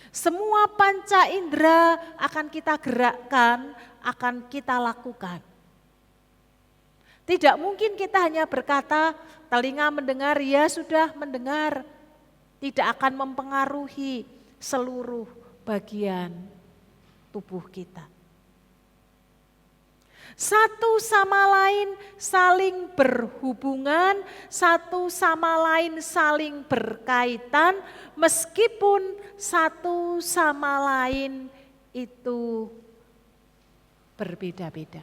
Speaker 2: Semua panca indera akan kita gerakkan, akan kita lakukan. Tidak mungkin kita hanya berkata, telinga mendengar, ya sudah mendengar. Tidak akan mempengaruhi seluruh bagian tubuh kita. Satu sama lain saling berhubungan, satu sama lain saling berkaitan, meskipun satu sama lain itu berbeda-beda.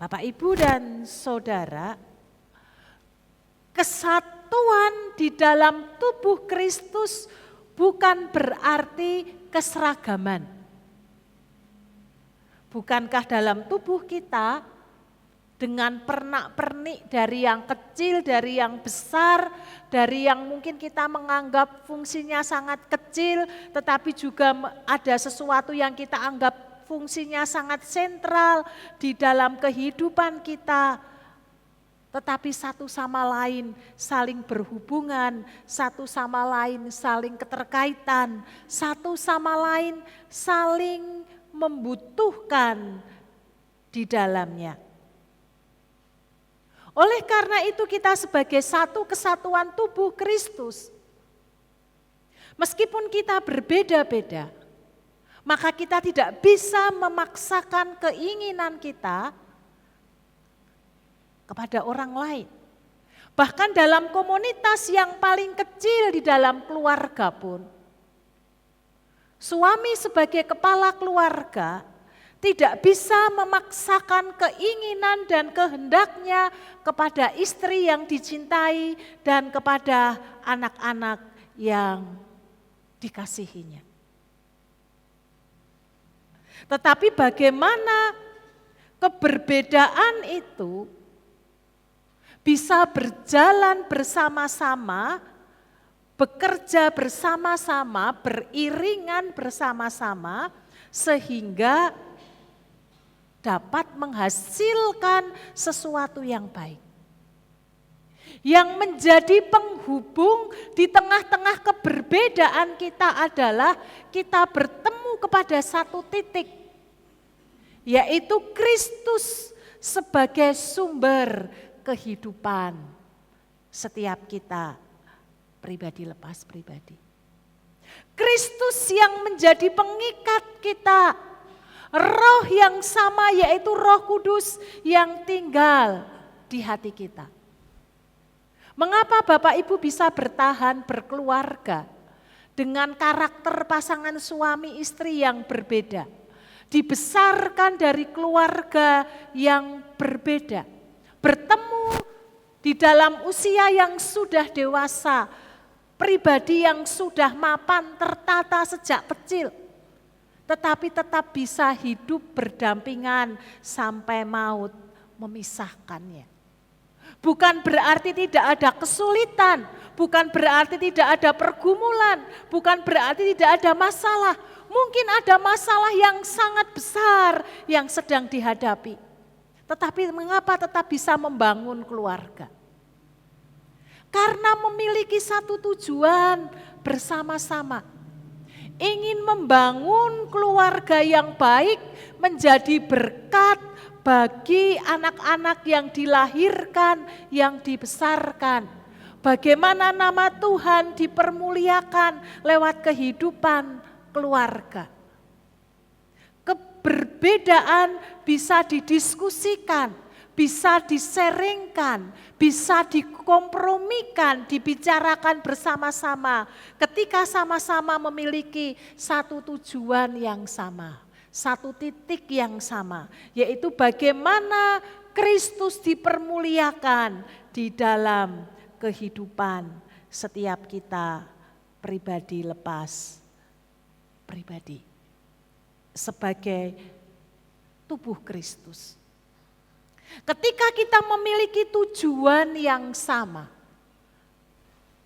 Speaker 2: Bapak, Ibu, dan Saudara, kesatuan di dalam tubuh Kristus bukan berarti keseragaman. Bukankah dalam tubuh kita dengan pernak-pernik dari yang kecil, dari yang besar, dari yang mungkin kita menganggap fungsinya sangat kecil, tetapi juga ada sesuatu yang kita anggap fungsinya sangat sentral di dalam kehidupan kita, tetapi satu sama lain saling berhubungan, satu sama lain saling keterkaitan, satu sama lain saling membutuhkan di dalamnya. Oleh karena itu kita sebagai satu kesatuan tubuh Kristus, meskipun kita berbeda-beda, maka kita tidak bisa memaksakan keinginan kita kepada orang lain. Bahkan dalam komunitas yang paling kecil di dalam keluarga pun, suami sebagai kepala keluarga tidak bisa memaksakan keinginan dan kehendaknya kepada istri yang dicintai dan kepada anak-anak yang dikasihinya. Tetapi bagaimana keberbedaan itu bisa berjalan bersama-sama, bekerja bersama-sama, beriringan bersama-sama, sehingga dapat menghasilkan sesuatu yang baik. Yang menjadi penghubung di tengah-tengah keberbedaan kita adalah kita bertemu kepada satu titik, yaitu Kristus sebagai sumber kehidupan setiap kita pribadi lepas pribadi. Kristus yang menjadi pengikat kita, Roh yang sama yaitu Roh Kudus yang tinggal di hati kita. Mengapa Bapak Ibu bisa bertahan berkeluarga dengan karakter pasangan suami istri yang berbeda? Dibesarkan dari keluarga yang berbeda, bertemu di dalam usia yang sudah dewasa, pribadi yang sudah mapan tertata sejak kecil, tetapi tetap bisa hidup berdampingan sampai maut memisahkannya. Bukan berarti tidak ada kesulitan, bukan berarti tidak ada pergumulan, bukan berarti tidak ada masalah. Mungkin ada masalah yang sangat besar yang sedang dihadapi. Tetapi mengapa tetap bisa membangun keluarga? Karena memiliki satu tujuan bersama-sama. Ingin membangun keluarga yang baik, menjadi berkat bagi anak-anak yang dilahirkan, yang dibesarkan. Bagaimana nama Tuhan dipermuliakan lewat kehidupan keluarga. Keberbedaan bisa didiskusikan, bisa diseringkan, bisa dikompromikan, dibicarakan bersama-sama ketika sama-sama memiliki satu tujuan yang sama, satu titik yang sama, yaitu bagaimana Kristus dipermuliakan di dalam kehidupan setiap kita pribadi lepas pribadi sebagai tubuh Kristus. Ketika kita memiliki tujuan yang sama,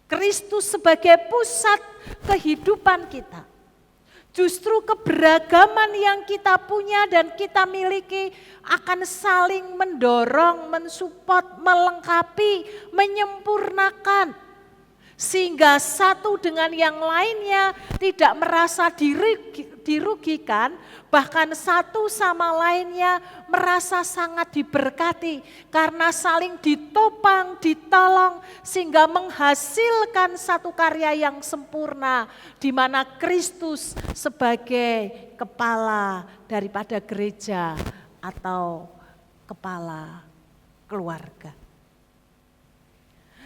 Speaker 2: Kristus sebagai pusat kehidupan kita, justru keberagaman yang kita punya dan kita miliki akan saling mendorong, mensupport, melengkapi, menyempurnakan. Sehingga satu dengan yang lainnya tidak merasa dirugikan, bahkan satu sama lainnya merasa sangat diberkati karena saling ditopang, ditolong sehingga menghasilkan satu karya yang sempurna di mana Kristus sebagai kepala daripada gereja atau kepala keluarga.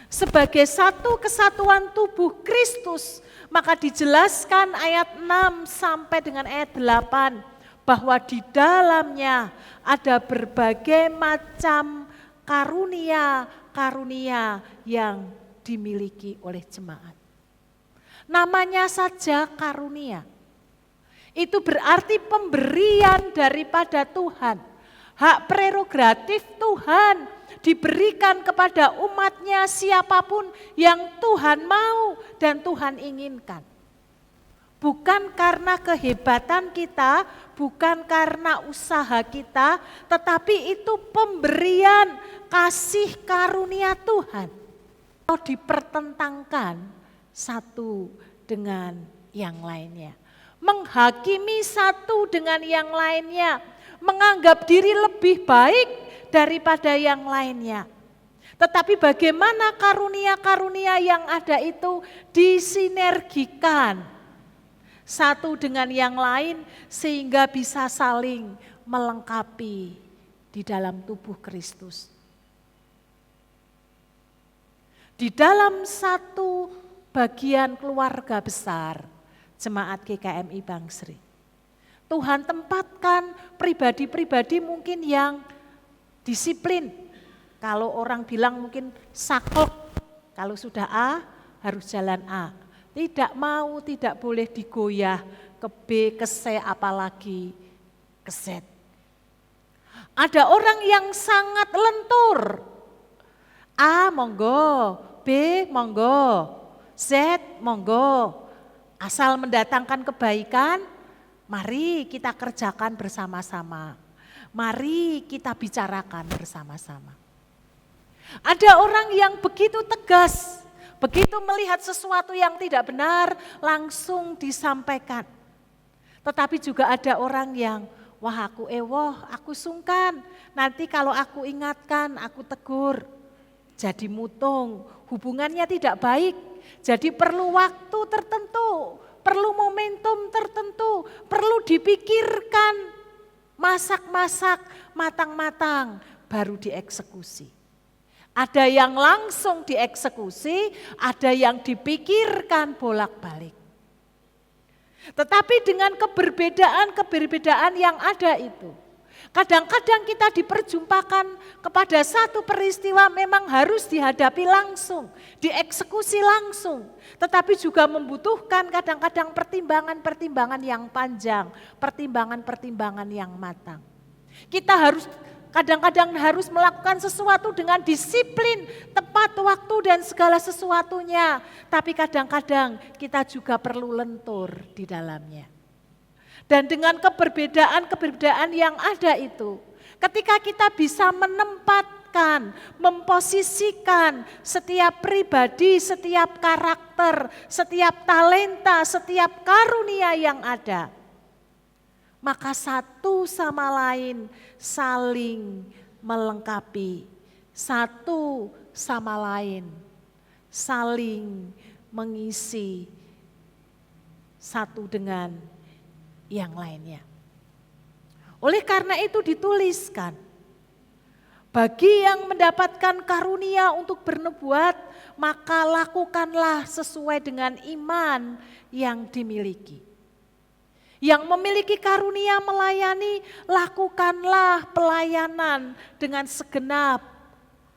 Speaker 2: Sebagai satu kesatuan tubuh Kristus, maka dijelaskan ayat 6 sampai dengan ayat 8 bahwa di dalamnya ada berbagai macam karunia-karunia yang dimiliki oleh jemaat. Namanya saja karunia. Itu berarti pemberian daripada Tuhan, hak prerogatif Tuhan diberikan kepada umatnya siapapun yang Tuhan mau dan Tuhan inginkan. Bukan karena kehebatan kita, bukan karena usaha kita, tetapi itu pemberian kasih karunia Tuhan. Kalau dipertentangkan satu dengan yang lainnya, menghakimi satu dengan yang lainnya, menganggap diri lebih baik daripada yang lainnya. Tetapi bagaimana karunia-karunia yang ada itu disinergikan satu dengan yang lain sehingga bisa saling melengkapi di dalam tubuh Kristus. Di dalam satu bagian keluarga besar Jemaat GKMI Bangsri, Tuhan tempatkan pribadi-pribadi mungkin yang disiplin. Kalau orang bilang mungkin saklek, kalau sudah A harus jalan A. Tidak mau, tidak boleh digoyah ke B, ke C, apalagi ke Z. Ada orang yang sangat lentur. A monggo, B monggo, Z, monggo. Asal mendatangkan kebaikan, mari kita kerjakan bersama-sama. Mari kita bicarakan bersama-sama. Ada orang yang begitu tegas, begitu melihat sesuatu yang tidak benar, langsung disampaikan. Tetapi juga ada orang yang, wah aku ewoh, aku sungkan, nanti kalau aku ingatkan, aku tegur. Jadi mutung, hubungannya tidak baik, jadi perlu waktu tertentu, perlu momentum tertentu, perlu dipikirkan, masak-masak, matang-matang, baru dieksekusi. Ada yang langsung dieksekusi, ada yang dipikirkan bolak-balik. Tetapi dengan keberbedaan yang ada itu, kadang-kadang kita diperjumpakan kepada satu peristiwa memang harus dihadapi langsung, dieksekusi langsung. Tetapi juga membutuhkan kadang-kadang pertimbangan-pertimbangan yang panjang, pertimbangan-pertimbangan yang matang. Kita kadang-kadang harus melakukan sesuatu dengan disiplin, tepat waktu dan segala sesuatunya. Tapi kadang-kadang kita juga perlu lentur di dalamnya. Dan dengan keberbedaan yang ada itu, ketika kita bisa menempatkan, memposisikan setiap pribadi, setiap karakter, setiap talenta, setiap karunia yang ada, maka satu sama lain saling melengkapi, satu sama lain saling mengisi satu dengan yang lainnya. Oleh karena itu dituliskan, bagi yang mendapatkan karunia untuk bernubuat, maka lakukanlah sesuai dengan iman yang dimiliki. Yang memiliki karunia melayani, lakukanlah pelayanan dengan segenap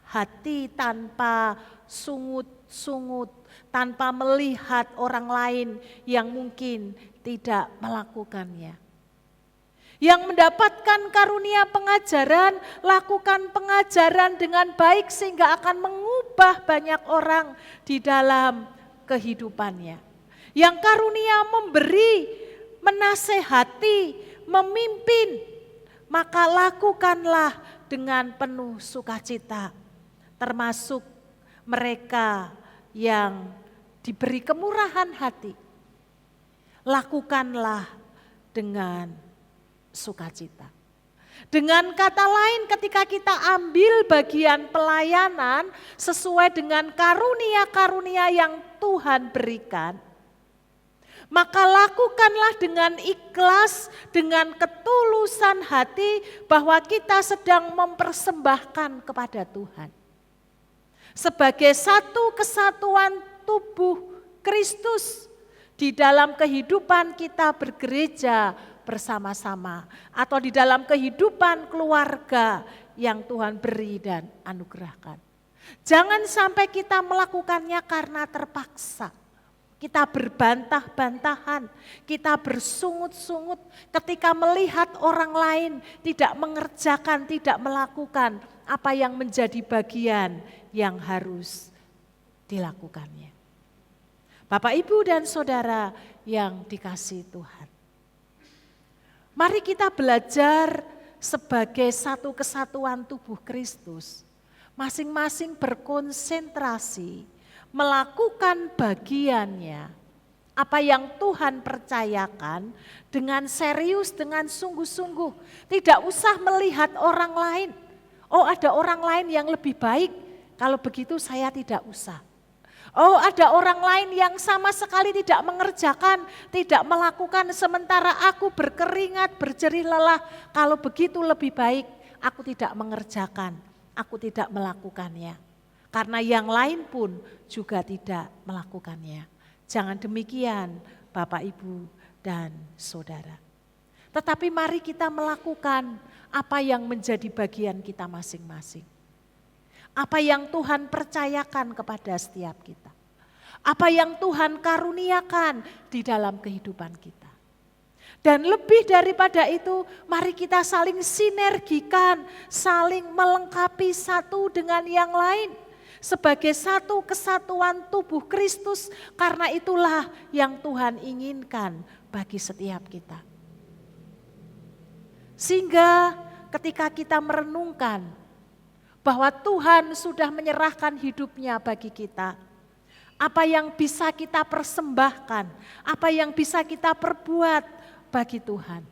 Speaker 2: hati tanpa sungut-sungut, tanpa melihat orang lain yang mungkin tidak melakukannya. Yang mendapatkan karunia pengajaran, lakukan pengajaran dengan baik sehingga akan mengubah banyak orang di dalam kehidupannya. Yang karunia memberi, menasehati, memimpin, maka lakukanlah dengan penuh sukacita. Termasuk mereka yang diberi kemurahan hati. Lakukanlah dengan sukacita. Dengan kata lain, ketika kita ambil bagian pelayanan sesuai dengan karunia-karunia yang Tuhan berikan, maka lakukanlah dengan ikhlas, dengan ketulusan hati bahwa kita sedang mempersembahkan kepada Tuhan. Sebagai satu kesatuan tubuh Kristus di dalam kehidupan kita bergereja bersama-sama atau di dalam kehidupan keluarga yang Tuhan beri dan anugerahkan. Jangan sampai kita melakukannya karena terpaksa. Kita berbantah-bantahan, kita bersungut-sungut ketika melihat orang lain tidak mengerjakan, tidak melakukan apa yang menjadi bagian yang harus dilakukannya. Bapak, Ibu, dan Saudara yang dikasihi Tuhan. Mari kita belajar sebagai satu kesatuan tubuh Kristus, masing-masing berkonsentrasi, melakukan bagiannya, apa yang Tuhan percayakan dengan serius, dengan sungguh-sungguh. Tidak usah melihat orang lain, oh ada orang lain yang lebih baik, kalau begitu saya tidak usah. Oh ada orang lain yang sama sekali tidak mengerjakan, tidak melakukan, sementara aku berkeringat, berjerih lelah, kalau begitu lebih baik aku tidak mengerjakan, aku tidak melakukannya. Karena yang lain pun juga tidak melakukannya. Jangan demikian Bapak, Ibu, dan Saudara. Tetapi mari kita melakukan apa yang menjadi bagian kita masing-masing. Apa yang Tuhan percayakan kepada setiap kita. Apa yang Tuhan karuniakan di dalam kehidupan kita. Dan lebih daripada itu, mari kita saling sinergikan, saling melengkapi satu dengan yang lain. sebagai satu kesatuan tubuh Kristus, karena itulah yang Tuhan inginkan bagi setiap kita. Sehingga ketika kita merenungkan bahwa Tuhan sudah menyerahkan hidupnya bagi kita, apa yang bisa kita persembahkan, apa yang bisa kita perbuat bagi Tuhan,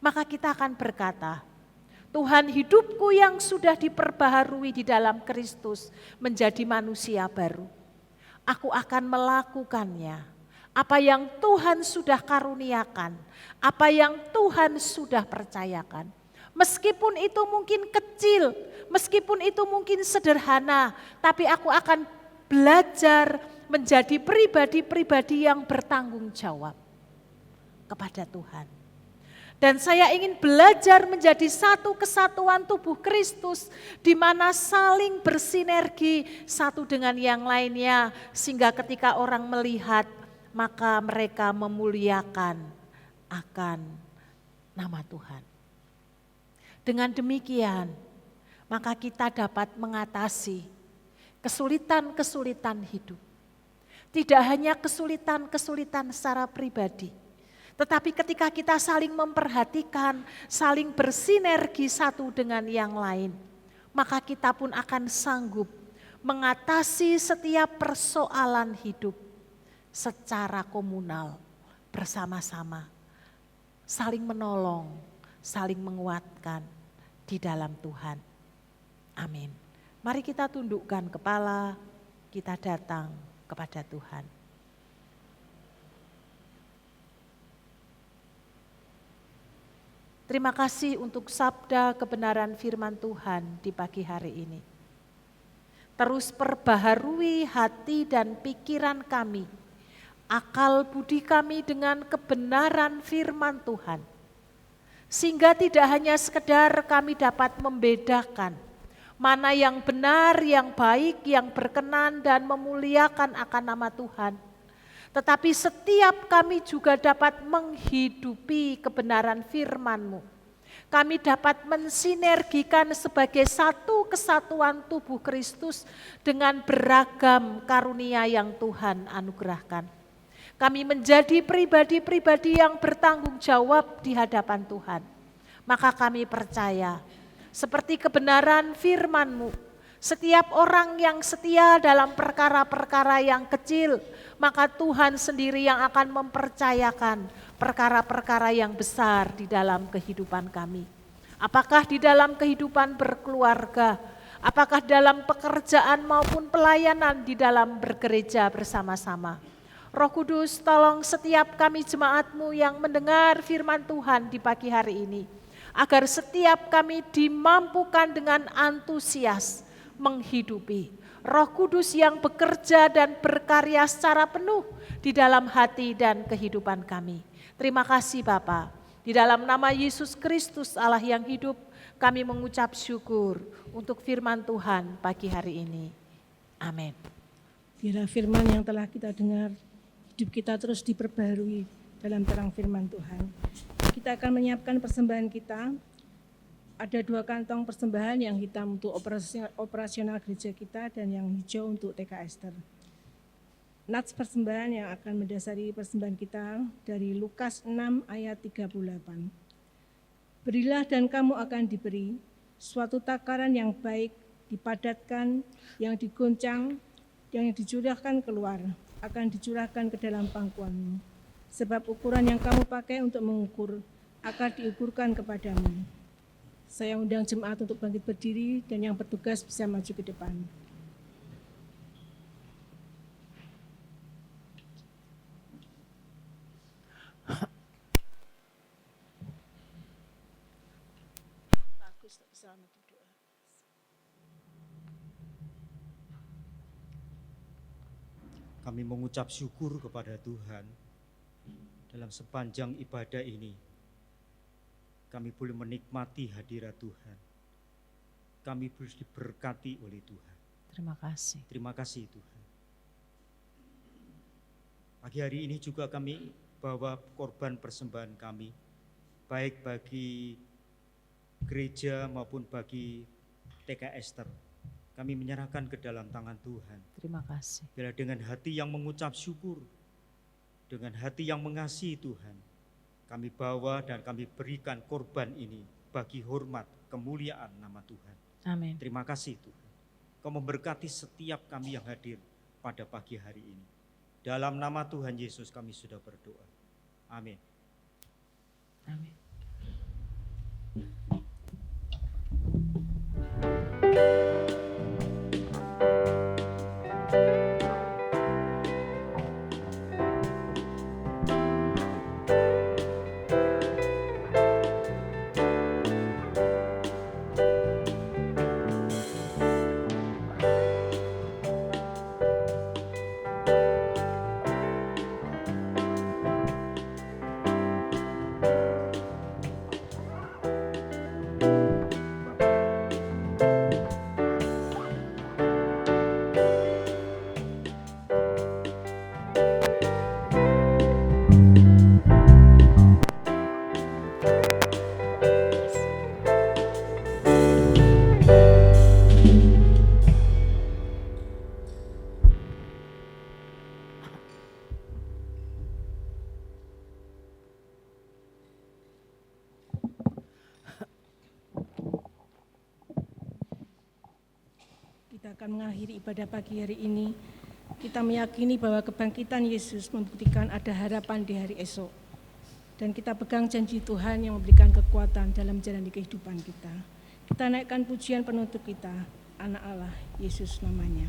Speaker 2: maka kita akan berkata, Tuhan, hidupku yang sudah diperbaharui di dalam Kristus menjadi manusia baru. Aku akan melakukannya. Apa yang Tuhan sudah karuniakan, apa yang Tuhan sudah percayakan. Meskipun itu mungkin kecil, meskipun itu mungkin sederhana, tapi aku akan belajar menjadi pribadi-pribadi yang bertanggung jawab kepada Tuhan. Dan saya ingin belajar menjadi satu kesatuan tubuh Kristus, di mana saling bersinergi satu dengan yang lainnya, sehingga ketika orang melihat, maka mereka memuliakan akan nama Tuhan. Dengan demikian, maka kita dapat mengatasi kesulitan-kesulitan hidup. Tidak hanya kesulitan-kesulitan secara pribadi, tetapi ketika kita saling memperhatikan, saling bersinergi satu dengan yang lain, maka kita pun akan sanggup mengatasi setiap persoalan hidup secara komunal, bersama-sama, saling menolong, saling menguatkan di dalam Tuhan. Amin. Mari kita tundukkan kepala, kita datang kepada Tuhan. Terima kasih untuk sabda kebenaran firman Tuhan di pagi hari ini. Terus perbaharui hati dan pikiran kami, akal budi kami dengan kebenaran firman Tuhan. Sehingga tidak hanya sekedar kami dapat membedakan mana yang benar, yang baik, yang berkenan dan memuliakan akan nama Tuhan. Tetapi setiap kami juga dapat menghidupi kebenaran firman-Mu. Kami dapat mensinergikan sebagai satu kesatuan tubuh Kristus dengan beragam karunia yang Tuhan anugerahkan. Kami menjadi pribadi-pribadi yang bertanggung jawab di hadapan Tuhan. Maka kami percaya, seperti kebenaran firman-Mu, setiap orang yang setia dalam perkara-perkara yang kecil, maka Tuhan sendiri yang akan mempercayakan perkara-perkara yang besar di dalam kehidupan kami. Apakah di dalam kehidupan berkeluarga, apakah dalam pekerjaan maupun pelayanan di dalam bergereja bersama-sama. Roh Kudus, tolong setiap kami jemaat-Mu yang mendengar firman Tuhan di pagi hari ini, agar setiap kami dimampukan dengan antusias menghidupi Roh Kudus yang bekerja dan berkarya secara penuh di dalam hati dan kehidupan kami. Terima kasih Bapa. Di dalam nama Yesus Kristus Allah yang hidup, kami mengucap syukur untuk firman Tuhan pagi hari ini. Amin.
Speaker 1: Biarlah firman yang telah kita dengar, hidup kita terus diperbaharui dalam terang firman Tuhan. Kita akan menyiapkan persembahan kita. Ada 2 kantong persembahan, yang hitam untuk operasional gereja kita dan yang hijau untuk TK Ester. Nats persembahan yang akan mendasari persembahan kita dari Lukas 6 ayat 38. Berilah dan kamu akan diberi, suatu takaran yang baik, dipadatkan, yang digoncang, yang dicurahkan keluar, akan dicurahkan ke dalam pangkuanmu. Sebab ukuran yang kamu pakai untuk mengukur akan diukurkan kepadamu. Saya undang jemaat untuk bangkit berdiri dan yang bertugas bisa maju ke depan. Bagus, tak bisa doa.
Speaker 7: Kami mengucap syukur kepada Tuhan dalam sepanjang ibadah ini. Kami boleh menikmati hadirat Tuhan. Kami boleh diberkati oleh Tuhan.
Speaker 2: Terima kasih.
Speaker 7: Terima kasih Tuhan. Pagi hari ini juga kami bawa korban persembahan kami, baik bagi gereja maupun bagi TK Ester. kami menyerahkan ke dalam tangan Tuhan.
Speaker 2: Terima kasih.
Speaker 7: Bila dengan hati yang mengucap syukur, dengan hati yang mengasihi Tuhan, kami bawa dan kami berikan korban ini bagi hormat kemuliaan nama Tuhan.
Speaker 2: Amin.
Speaker 7: Terima kasih Tuhan. Kau memberkati setiap kami yang hadir pada pagi hari ini. Dalam nama Tuhan Yesus kami sudah berdoa. Amin.
Speaker 2: Amin.
Speaker 1: Kita akan mengakhiri ibadah pagi hari ini. Kita meyakini bahwa kebangkitan Yesus membuktikan ada harapan di hari esok. Dan kita pegang janji Tuhan yang memberikan kekuatan dalam menjalani kehidupan kita. Kita naikkan pujian penutup kita, Anak Allah, Yesus namanya.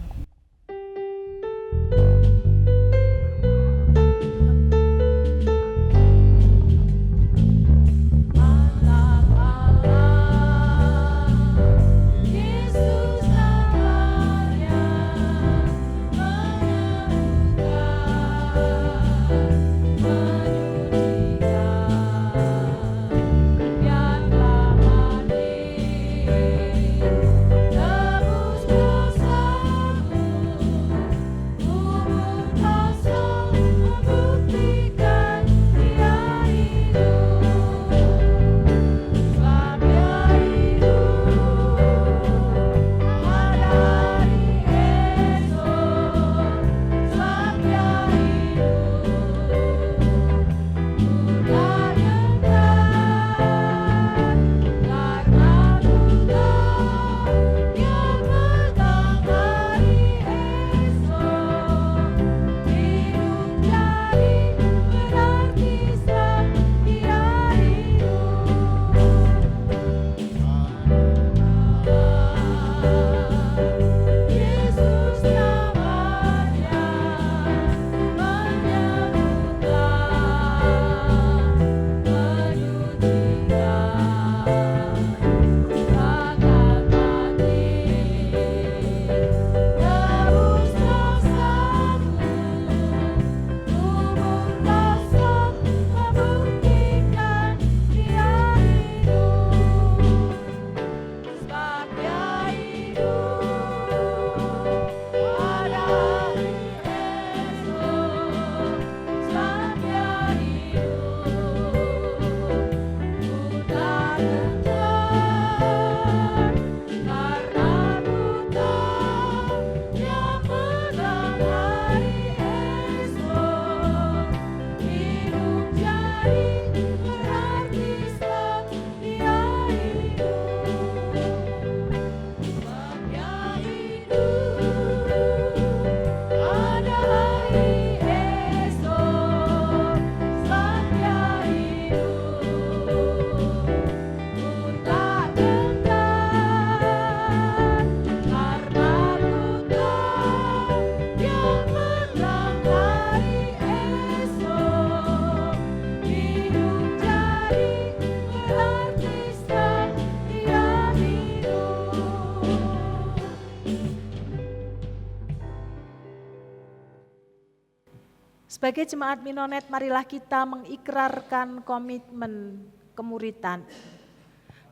Speaker 2: Sebagai jemaat Minonet, marilah kita mengikrarkan komitmen kemuritan.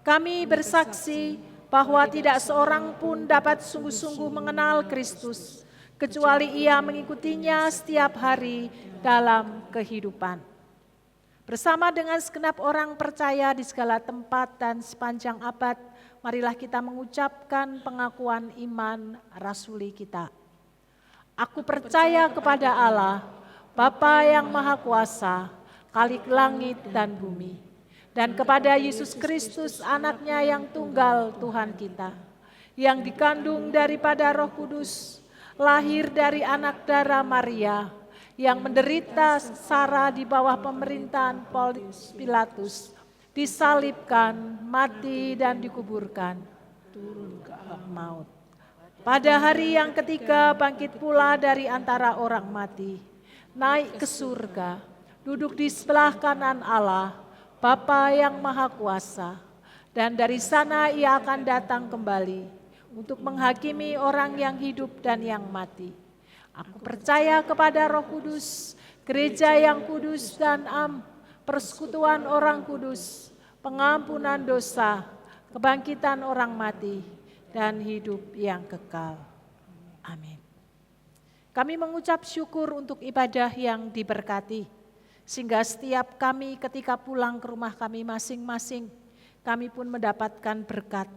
Speaker 2: Kami bersaksi bahwa tidak seorang pun dapat sungguh-sungguh mengenal Kristus, kecuali ia mengikutinya setiap hari dalam kehidupan. Bersama dengan segenap orang percaya di segala tempat dan sepanjang abad, marilah kita mengucapkan pengakuan iman rasuli kita. Aku percaya kepada Allah, Bapa yang Maha Kuasa, Khalik langit dan bumi, dan kepada Yesus Kristus anaknya yang tunggal Tuhan kita, yang dikandung daripada Roh Kudus, lahir dari anak darah Maria, yang menderita sengsara di bawah pemerintahan Pontius Pilatus, disalibkan, mati dan dikuburkan, turun ke alam maut. Pada hari yang ketiga bangkit pula dari antara orang mati, naik ke surga, duduk di sebelah kanan Allah, Bapa yang Maha Kuasa, dan dari sana ia akan datang kembali untuk menghakimi orang yang hidup dan yang mati. Aku percaya kepada Roh Kudus, gereja yang kudus dan persekutuan orang kudus, pengampunan dosa, kebangkitan orang mati, dan hidup yang kekal. Amin. Kami mengucap syukur untuk ibadah yang diberkati, sehingga setiap kami ketika pulang ke rumah kami masing-masing, kami pun mendapatkan berkat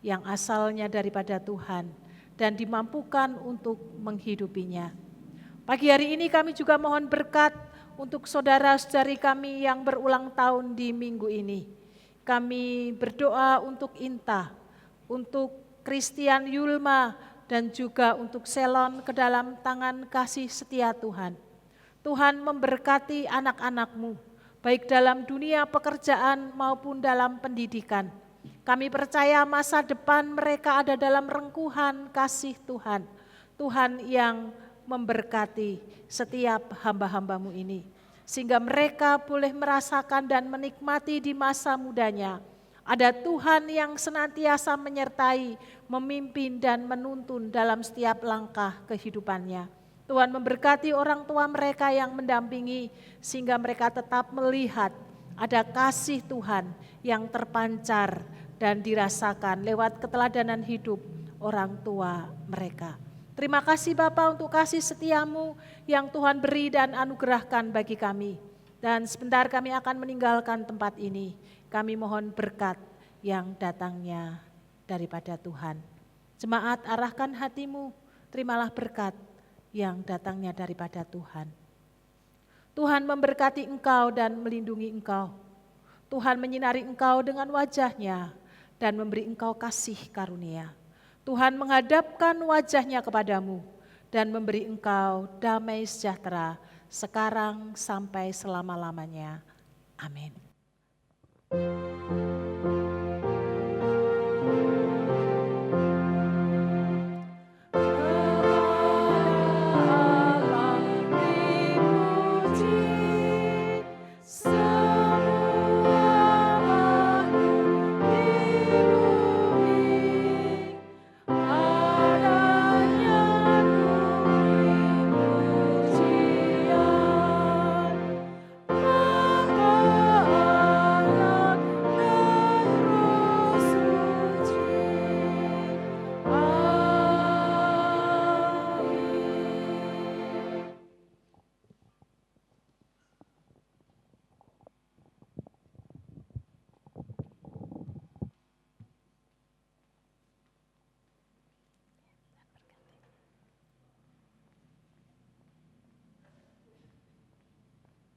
Speaker 2: yang asalnya daripada Tuhan dan dimampukan untuk menghidupinya. Pagi hari ini kami juga mohon berkat untuk saudara-saudari kami yang berulang tahun di minggu ini. Kami berdoa untuk Inta, untuk Christian Yulma, dan juga untuk Selon ke dalam tangan kasih setia Tuhan. Tuhan memberkati anak-anak-Mu, baik dalam dunia pekerjaan maupun dalam pendidikan. Kami percaya masa depan mereka ada dalam rengkuhan kasih Tuhan. Tuhan yang memberkati setiap hamba-hamba-Mu ini. Sehingga mereka boleh merasakan dan menikmati di masa mudanya. Ada Tuhan yang senantiasa menyertai, memimpin dan menuntun dalam setiap langkah kehidupannya. Tuhan memberkati orang tua mereka yang mendampingi sehingga mereka tetap melihat ada kasih Tuhan yang terpancar dan dirasakan lewat keteladanan hidup orang tua mereka. Terima kasih Bapa untuk kasih setia-Mu yang Tuhan beri dan anugerahkan bagi kami. Dan sebentar kami akan meninggalkan tempat ini. Kami mohon berkat yang datangnya daripada Tuhan. Jemaat, arahkan hatimu, terimalah berkat yang datangnya daripada Tuhan. Tuhan memberkati engkau dan melindungi engkau. Tuhan menyinari engkau dengan wajah-Nya dan memberi engkau kasih karunia. Tuhan menghadapkan wajah-Nya kepadamu dan memberi engkau damai sejahtera sekarang sampai selama-lamanya. Amin.